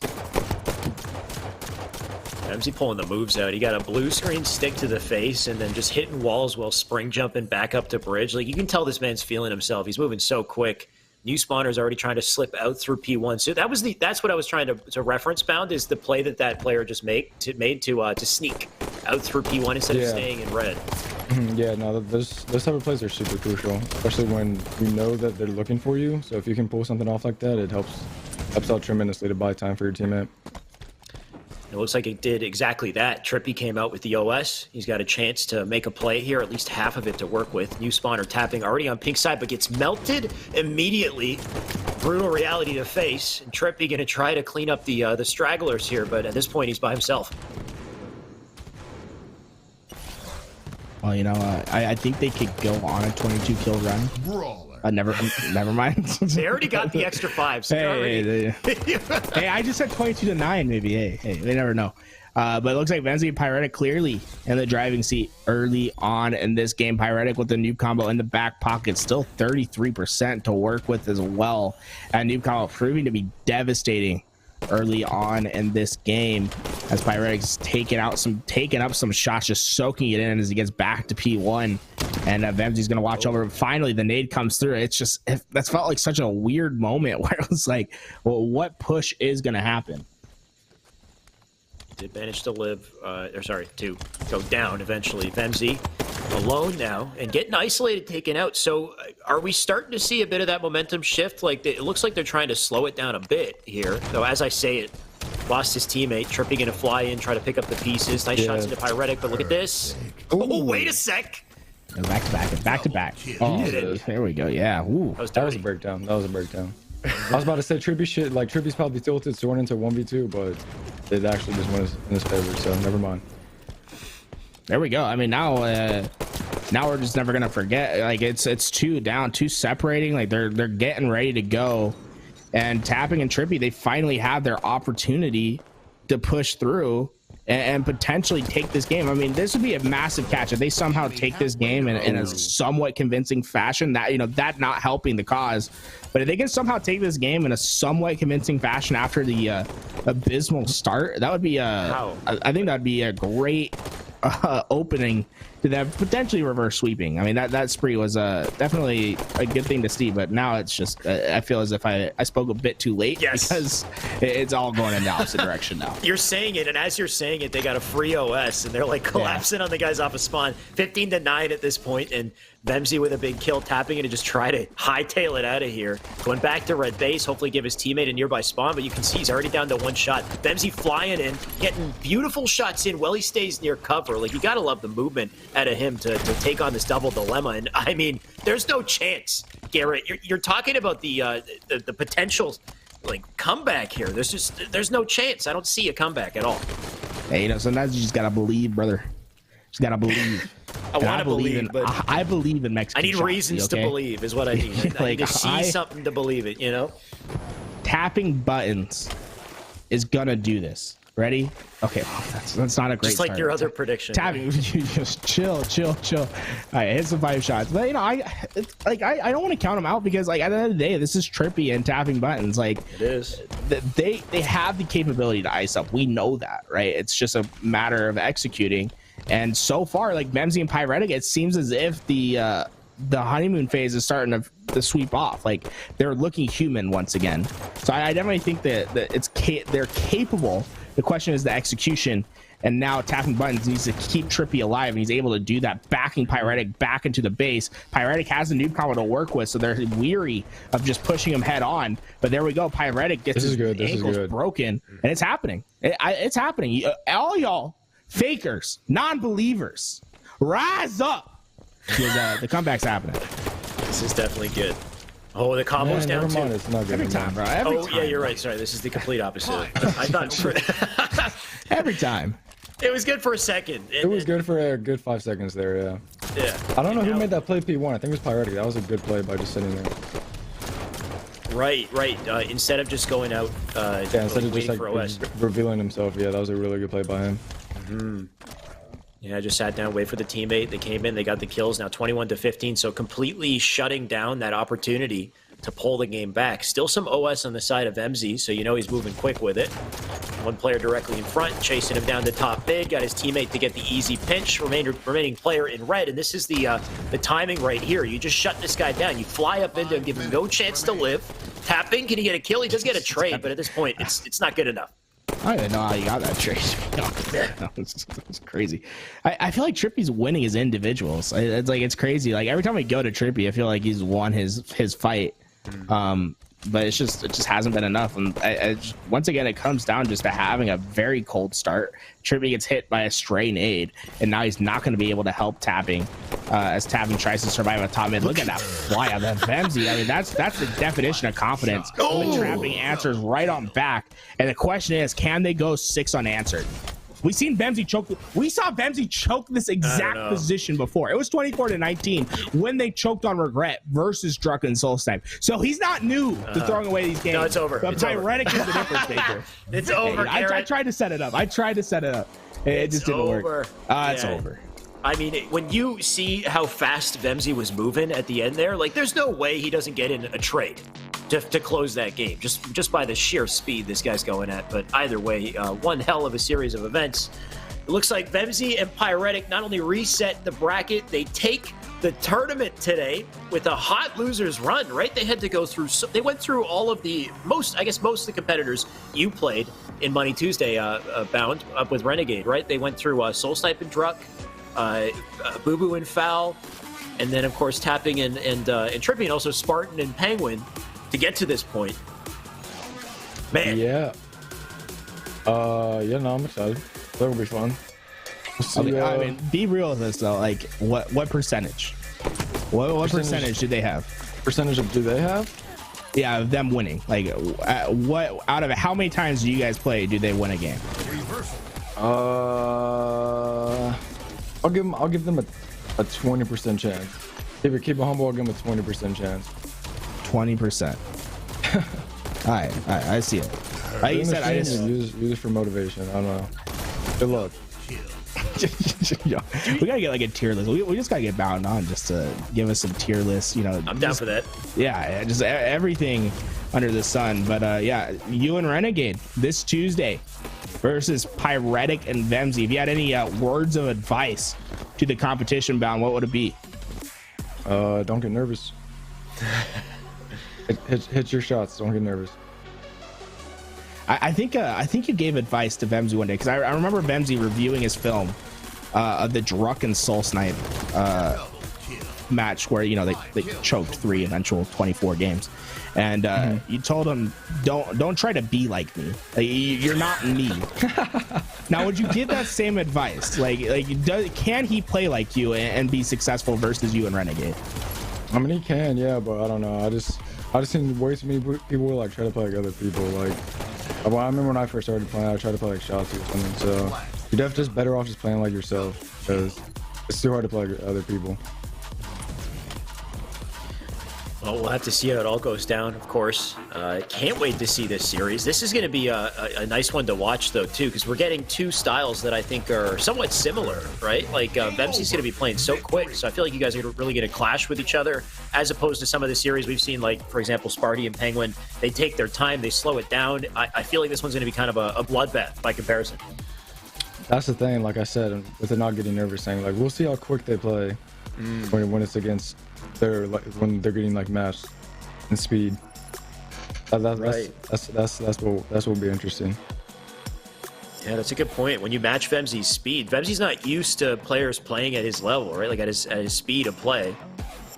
Vemzii pulling the moves out. He got a blue screen stick to the face and then just hitting walls while spring jumping back up to bridge. Like, you can tell this man's feeling himself. He's moving so quick. New spawner's already trying to slip out through P1. So that's what I was trying to reference, Bound, is the play that player just made to sneak out through P1 instead of staying in red. Yeah, no, those type of plays are super crucial, especially when you know that they're looking for you. So if you can pull something off like that, it helps out tremendously to buy time for your teammate. It looks like it did exactly that. Tripppey came out with the OS. He's got a chance to make a play here, at least half of it to work with. New spawner tapping already on pink side, but gets melted immediately. Brutal reality to face. And Tripppey going to try to clean up the stragglers here, but at this point he's by himself. Well, you know, I think they could go on a 22 kill run. Never mind. They already got the extra 5. So hey, I just said 22 to 9, maybe. Hey, they never know. But it looks like Vemzii and Pyrettic clearly in the driving seat early on in this game. Pyrettic with the noob combo in the back pocket, still 33% to work with as well. And noob combo proving to be devastating early on in this game as Pyrettic's taking up some shots, just soaking it in as he gets back to P1. And Vemzii's gonna watch over. Finally, the nade comes through. It's just, that's felt like such a weird moment where it was like, well, what push is gonna happen? Did manage to live, to go down eventually. Vemzii alone now and getting isolated, taken out. So are we starting to see a bit of that momentum shift? Like it looks like they're trying to slow it down a bit here. Though as I say it, lost his teammate. Tripppey gonna fly in, try to pick up the pieces. Nice shots into Pyrettic, but look at this. Oh, wait a sec. Back to back. Oh, there we go. Yeah. Ooh. That was a breakdown. I was about to say Tripppey's probably tilted, so went into 1v2, but it actually just went in his favor, so never mind. There we go. I mean, now we're just never gonna forget. Like it's two down, two separating. Like they're getting ready to go, and Tapping and Tripppey, they finally have their opportunity to push through and potentially take this game. I mean, this would be a massive catch if they somehow take this game in a somewhat convincing fashion. That, you know, that not helping the cause, but if they can somehow take this game in a somewhat convincing fashion after the abysmal start, that would be I think that'd be a great opening to them potentially reverse sweeping. I mean, that spree was definitely a good thing to see, but now it's just I feel as if I spoke a bit too late. Yes, because it's all going in the opposite direction now. You're saying it, and as you're saying it, they got a free OS and they're like collapsing on the guys off a spawn. 15-9 at this point, and Vemzii with a big kill, tapping it to just try to hightail it out of here. Going back to red base, hopefully give his teammate a nearby spawn, but you can see he's already down to one shot. Vemzii flying in, getting beautiful shots in while he stays near cover. Like, you gotta love the movement out of him to take on this double dilemma. And I mean, there's no chance, Garrett. You're talking about the potential like comeback here. There's no chance. I don't see a comeback at all. Hey, you know, sometimes you just gotta believe, brother. Just gotta believe. I want to believe, but I believe in Mexican. I need reasons to believe, is what I need. I need to see something to believe it, you know? Tapping buttons is gonna do this. Ready? Okay, that's not a great just like start. Your other prediction. Tapping, just chill. All right, hit some 5 shots. But you know, I don't want to count them out because like at the end of the day, this is Tripppey and tapping buttons. Like it is. They have the capability to ice up. We know that, right? It's just a matter of executing. And so far, like Vemzii and Pyrettic, it seems as if the honeymoon phase is starting to sweep off. Like they're looking human once again. So I definitely think that they're capable. The question is the execution. And now tapping buttons needs to keep Tripppey alive, and he's able to do that, backing Pyrettic back into the base. Pyrettic has a noob combo to work with, so they're weary of just pushing him head on. But there we go. Pyrettic gets his ankles broken, and it's happening. It's happening. All y'all fakers, non-believers, rise up, because the comeback's happening. This is definitely good. Oh, the combo's down too. It's not good every time, bro. Every time, yeah, you're right. Sorry, this is the complete opposite. I thought every time. It was good for a second. It was good for a good 5 seconds there, yeah. Yeah. I don't know who made that play P1. I think it was Pyrettic. That was a good play by just sitting there. Right. Instead of just going out, instead of just like revealing himself, yeah, that was a really good play by him. Mm-hmm. Yeah, I just sat down, wait for the teammate. They came in, they got the kills. Now 21-15, so completely shutting down that opportunity to pull the game back. Still some OS on the side of Vemzii, so you know he's moving quick with it. One player directly in front, chasing him down to top mid. Got his teammate to get the easy pinch. Remaining player in red, and this is the timing right here. You just shut this guy down. You fly up into him, give him no chance to live. Tapping, can he get a kill? He does get a trade, but at this point, it's not good enough. I don't even know how you got that trade. It's crazy. I feel like Tripppey's winning his individuals. It's crazy. Like every time we go to Tripppey, I feel like he's won his fight. But it just hasn't been enough. And once again, it comes down just to having a very cold start. Tripppey gets hit by a stray nade, and now he's not going to be able to help tapping as tapping tries to survive on top mid. Look at that fly out of Vemzii. I mean, that's the definition of confidence. The trapping answers right on back, and the question is, can they go 6 unanswered? We seen Vemzii choke. We saw Vemzii choke this exact position before. It was 24-19 when they choked on Regret versus Druck and Soul Snipe. So he's not new to throwing away these games. No, it's over. But Pyrettic is the difference maker. It's over, I tried to set it up. It just didn't work. It's over. I mean, when you see how fast Vemzii was moving at the end there, like, there's no way he doesn't get in a trade to close that game, just by the sheer speed this guy's going at. But either way, one hell of a series of events. It looks like Vemzii and Pyrettic not only reset the bracket, they take the tournament today with a hot losers run, right? They had to go through, they went through all of the, most of the competitors you played in Money Tuesday bound up with Renegade, right? They went through Soul Snipe and Druck, Boo Boo and Foul, and then of course Tapping and Tripppey, and also Spartan and Penguin to get to this point. Man. Yeah. No, I'm excited. That'll be fun. I mean, be real with this though. Like, what percentage? What percentage do they have? Percentage of do they have? Yeah, of them winning. Like, what out of it? How many times do you guys play? Do they win a game? I'll give them a 20% chance. Keep it humble. I'll give them a 20% chance. 20%. All right, I see it. Like you said, I just use it for motivation. I don't know. Good luck. Yeah. We gotta get like a tier list. We just gotta get bound on just to give us some tier lists. You know, I'm down for that. Yeah, just everything under the sun. But yeah, you and Renegade this Tuesday versus Pyrettic and Vemzii. If you had any words of advice to the competition bound, what would it be? Don't get nervous. Hit your shots. Don't get nervous. I think you gave advice to Vemzii one day, because I remember Vemzii reviewing his film of the Druck and Soul Snipe match where, you know, they choked 3 eventual 24 games, and you told him don't try to be like me. Like, you're not me. Now, would you give that same advice? Can he play like you and be successful versus you and Renegade? I mean, he can, yeah, but I don't know. I just seen way too many people like try to play like other people. Like, I remember when I first started playing, I tried to play like Shotzi or something. So you're definitely just better off just playing like yourself, because it's too hard to play like other people. Well, we'll have to see how it all goes down, of course. Can't wait to see this series. This is going to be a nice one to watch, though, too, because we're getting two styles that I think are somewhat similar, right? Like, Vemzii's going to be playing so quick, so I feel like you guys are really going to clash with each other, as opposed to some of the series we've seen, like, for example, Sparty and Penguin. They take their time, they slow it down. I feel like this one's going to be kind of a bloodbath by comparison. That's the thing, like I said, with it not getting nervous, saying, like, we'll see how quick they play when it's against when they're getting like matched in speed. That's what will be interesting. Yeah, that's a good point. When you match Vemzii's speed, Vemzii's not used to players playing at his level, right? Like at his speed of play.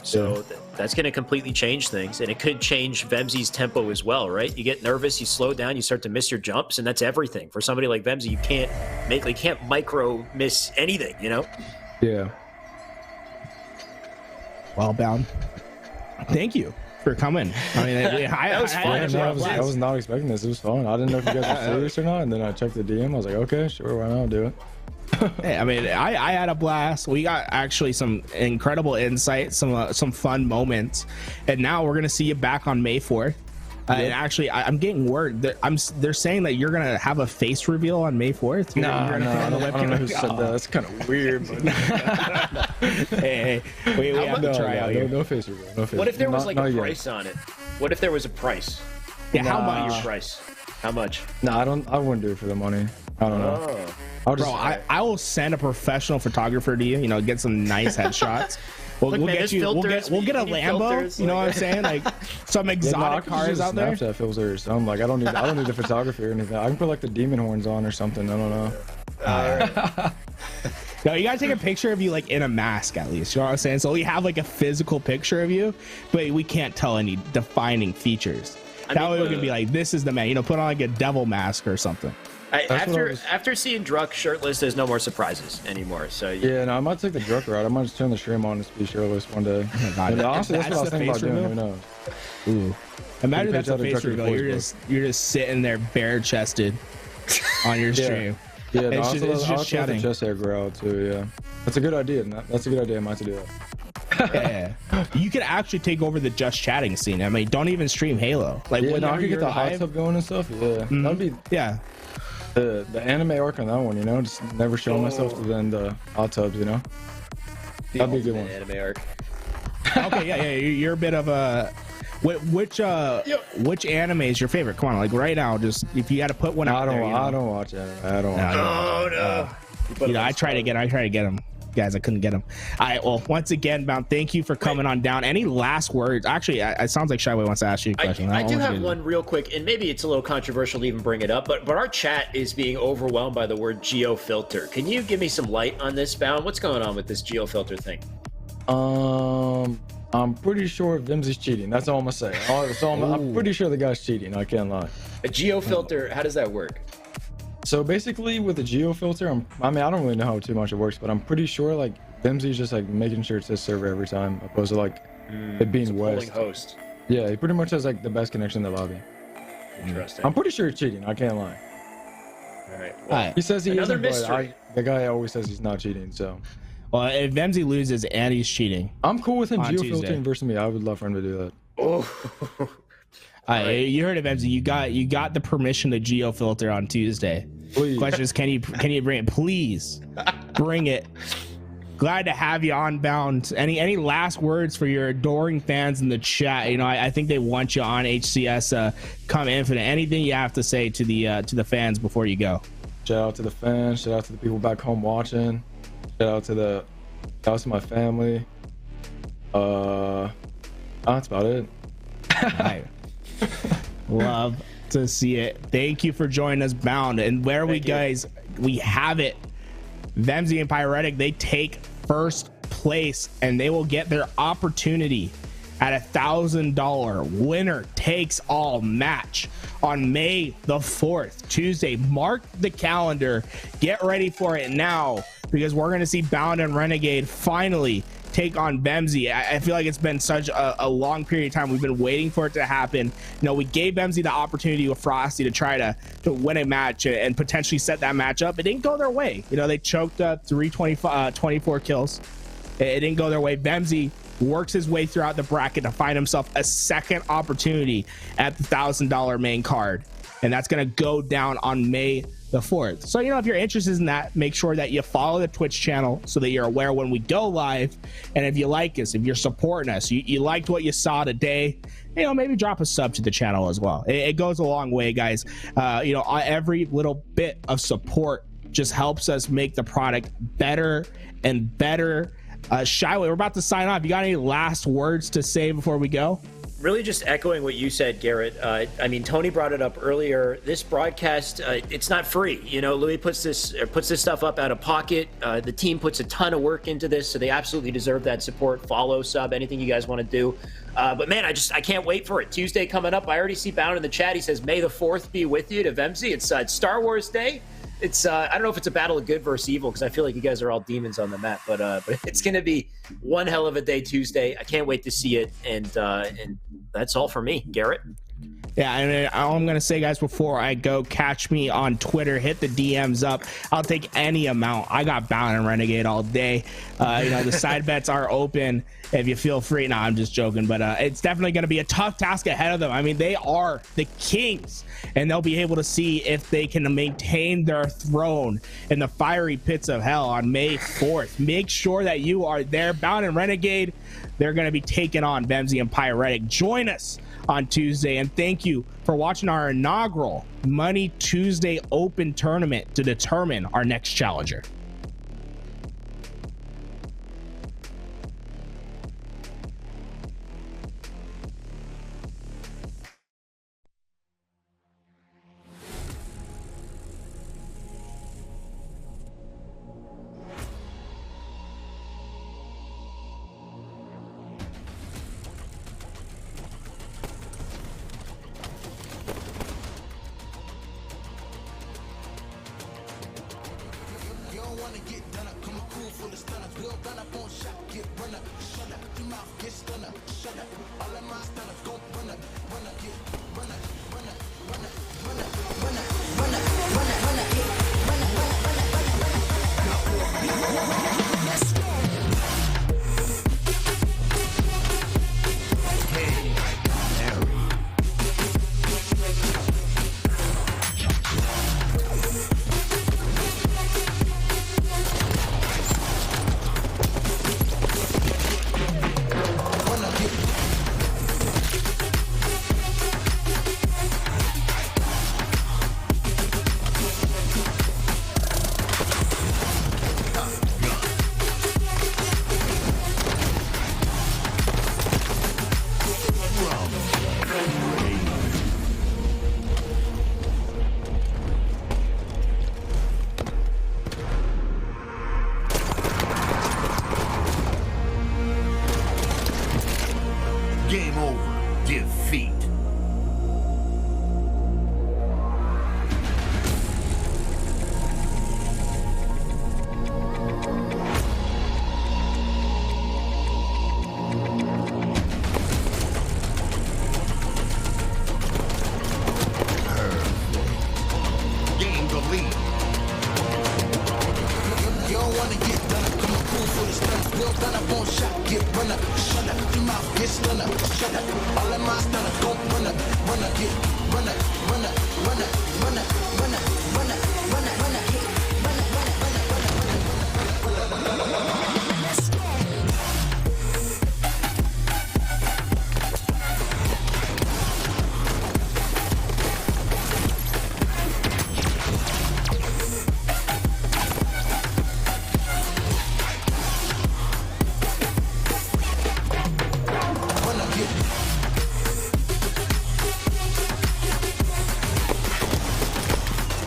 So that's going to completely change things, and it could change Vemzii's tempo as well, right? You get nervous, you slow down, you start to miss your jumps, and that's everything. For somebody like Vemzii, you can't micro miss anything, you know? Yeah. Well, bound. Thank you for coming. I mean, that was fun. I was not expecting this. It was fun. I didn't know if you guys were serious or not, and then I checked the DM. I was like, okay, sure, why not? I'll do it. Hey, I mean, I had a blast. We got actually some incredible insight, some fun moments, and now we're gonna see you back on May 4th. And actually, I'm getting word that they're saying that you're gonna have a face reveal on May 4th. No, I don't know who said that. That's kind of weird. But hey, we have to try out here. No face reveal. No face. What if there was like a price on it? What if there was a price? Yeah, how much? Your price? How much? No, I wouldn't do it for the money. I don't know. I will send a professional photographer to you. You know, get some nice headshots. We'll get a Lambo. Filters, you know what I'm saying? Like some exotic cars out there. Snapchat filters. So I'm like, I don't need the photography or anything. I can put like the demon horns on or something. I don't know. No, you gotta take a picture of you like in a mask at least. You know what I'm saying? So we have like a physical picture of you, but we can't tell any defining features. That way we can be like, this is the man. You know, put on like a devil mask or something. After seeing Druck shirtless, there's no more surprises anymore. So yeah, no, I might take the Druck route. I might just turn the stream on and just be shirtless one day. Honestly, that's what I was thinking about doing. Who knows? Ooh, imagine that's a face reveal. You're just sitting there bare chested on your stream. Yeah, no, It's just I'll chatting. the chest hair grow out too. Yeah, that's a good idea. That's a good idea. I might have to do that. Yeah, you could actually take over the just chatting scene. I mean, don't even stream Halo. Like, Yeah, no, I whenever could get you're the hot live- tub going and stuff. Yeah, that'd be Yeah, the anime arc on that one. You know, just never showing myself to then the hot tubs. You know, that'd be a good one. Anime arc. okay, yeah. You're a bit of a which anime is your favorite? Come on, like right now, just if you had to put one out there. I don't watch anime. I don't. Watch Oh no. You know, I tried to get him. Guys, I couldn't get him. Well, once again, Bound, thank you for coming on down. Any last words? Actually, it sounds like Shyway wants to ask you a question. I do have one real quick, and maybe it's a little controversial to even bring it up, but our chat is being overwhelmed by the word geofilter. Can you give me some light on this, Bound? What's going on with this geofilter thing? I'm pretty sure Vemzii's cheating. That's all I'm gonna say. I'm pretty sure the guy's cheating. I can't lie. A geofilter, how does that work? So basically, with the geofilter, I don't really know how too much it works, but I'm pretty sure like Vemzii's just like making sure it's his server every time, opposed to like it being Polling West. host. Yeah, he pretty much has like the best connection in the lobby. Interesting. I'm pretty sure he's cheating. I can't lie. All right. Alright. He says he Another isn't, but mystery. the guy always says he's not cheating. So Well, if Vemzii loses and he's cheating, I'm cool with him On Tuesday. geofiltering versus me. I would love for him to do that. Oh. you heard it, Vemzii. You got the permission to geofilter on Tuesday. Please. Question is, can you bring it? Please bring it. Glad to have you on, Bound. Any last words for your adoring fans in the chat? You know, I think they want you on HCS. Come Infinite. Anything you have to say to the fans before you go? Shout out to the fans. Shout out to the people back home watching. Shout out to my family. That's about it. Right. Love to see it. Thank you for joining us, Bound. And where we have it. Vemzii and Pyrettic, they take first place and they will get their opportunity at $1,000 winner takes all match on May the 4th, Tuesday. Mark the calendar. Get ready for it now, because we're going to see Bound and Renegade finally take on Vemzii. I feel like it's been such a long period of time. We've been waiting for it to happen. You know, we gave Vemzii the opportunity with Frosty to try to win a match and potentially set that match up. It didn't go their way. You know, they choked 24 kills. It didn't go their way. Vemzii works his way throughout the bracket to find himself a second opportunity at the $1,000 main card. And that's going to go down on May the 4th. So, you know, if you're interested in that, make sure that you follow the Twitch channel so that you're aware when we go live. And if you like us, if you're supporting us, you liked what you saw today, you know, maybe drop a sub to the channel as well. It goes a long way, guys. You know, every little bit of support just helps us make the product better and better. Shyway, we're about to sign off. You got any last words to say before we go? Really just echoing what you said, Garrett. I mean, Tony brought it up earlier. This broadcast, it's not free. You know, Louis puts this stuff up out of pocket. The team puts a ton of work into this, so they absolutely deserve that support. Follow, sub, anything you guys want to do. But man, I can't wait for it. Tuesday coming up. I already see Bound in the chat. He says, May the 4th be with you to Vemzii. It's Star Wars Day. It's I don't know if it's a battle of good versus evil, because I feel like you guys are all demons on the map, but it's gonna be one hell of a day Tuesday. I can't wait to see it, and that's all for me, Garrett. Yeah, and all I'm gonna say, guys, before I go, catch me on Twitter, hit the DMs up. I'll take any amount. I got Bound and Renegade all day. You know, the side bets are open if you feel free. No, I'm just joking, but it's definitely gonna be a tough task ahead of them. I mean, they are the kings, and they'll be able to see if they can maintain their throne in the fiery pits of hell on May 4th. Make sure that you are there. Bound and Renegade, they're gonna be taking on Vemzii and Pyrettic. Join us on Tuesday, and thank you for watching our inaugural Money Tuesday Open tournament to determine our next challenger.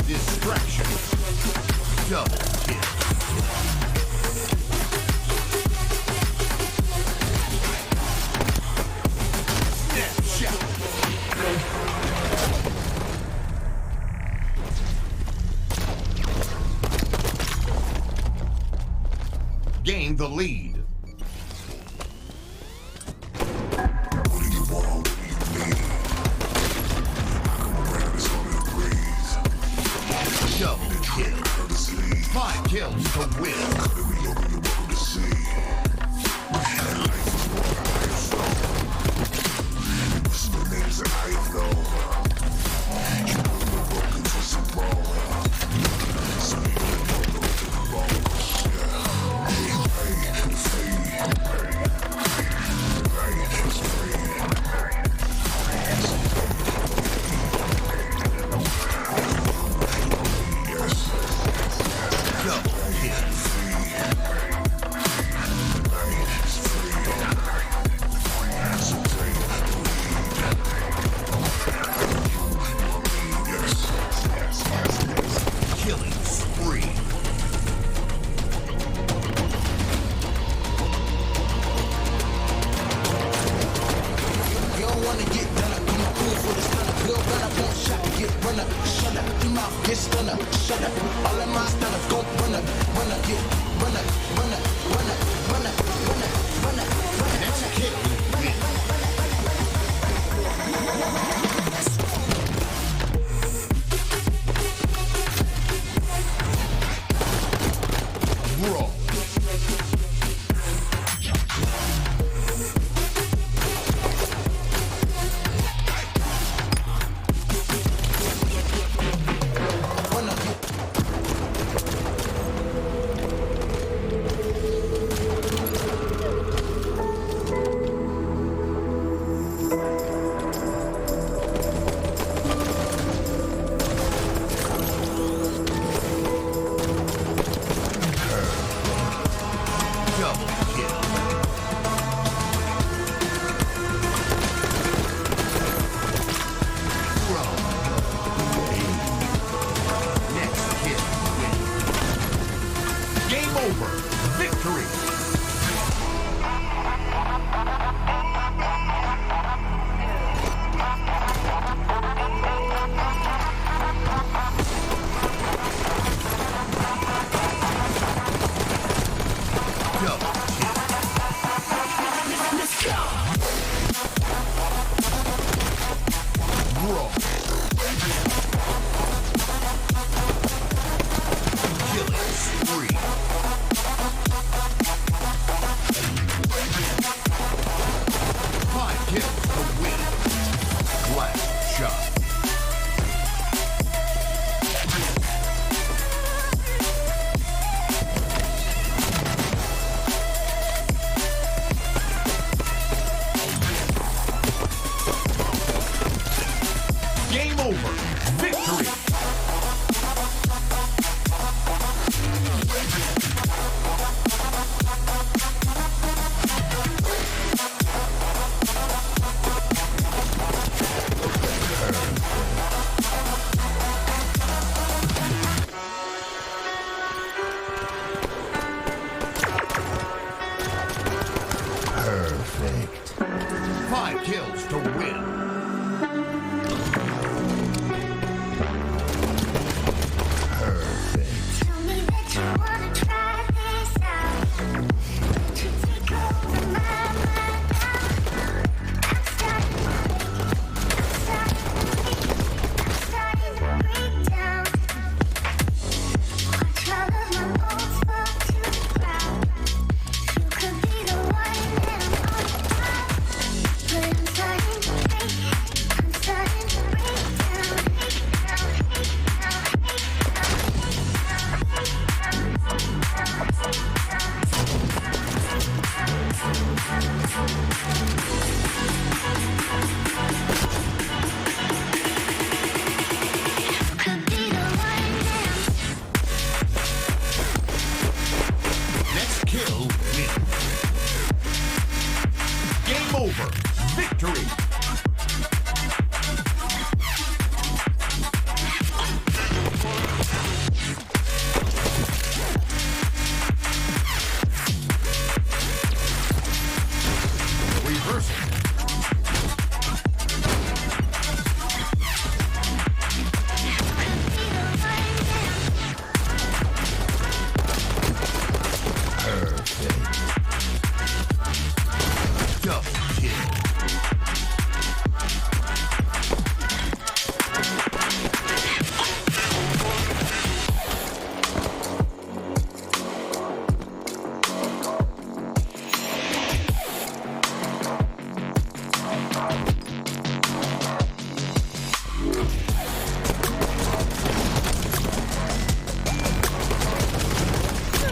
Distraction. Double kill. Snapshot. Gain the lead. Double kill. 5 kills to win. Double kill. Killing spree. You don't wanna get done up, come on, cool for this stunner. Real run up, one shot, get run up, shut up, your mouth, get stunner, shut up. All of my stunners go run up, get run up, run up, run up, run up, run up, run up, run up. Next kill. Win. Brawl. Double kill. Brawl. Next kill. Win. Game over. Victory. Double kill. Brawl. Killing spree. 5 kills to win. Last shot. Game over. Victory. Perfect. 5 kills to win. Tell me that you wanna try this out. To take over my mind now. I'm starting to break down. Watch all of my bones fall to kill win. Game over. Victory. Reversal. Double kill.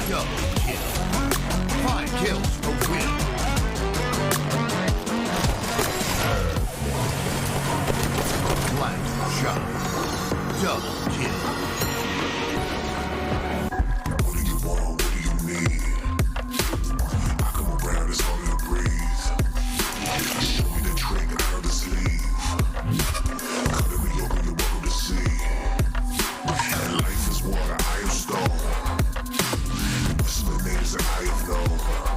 Double kill. 5 kills to win. Last shot. Double kill. What do you want? What do you need? I come around, it's all you breathe. Show me the trick and how to sleeve. Cut me open, you're welcome to see. And life is water, I am stone. Whistling names that I have known.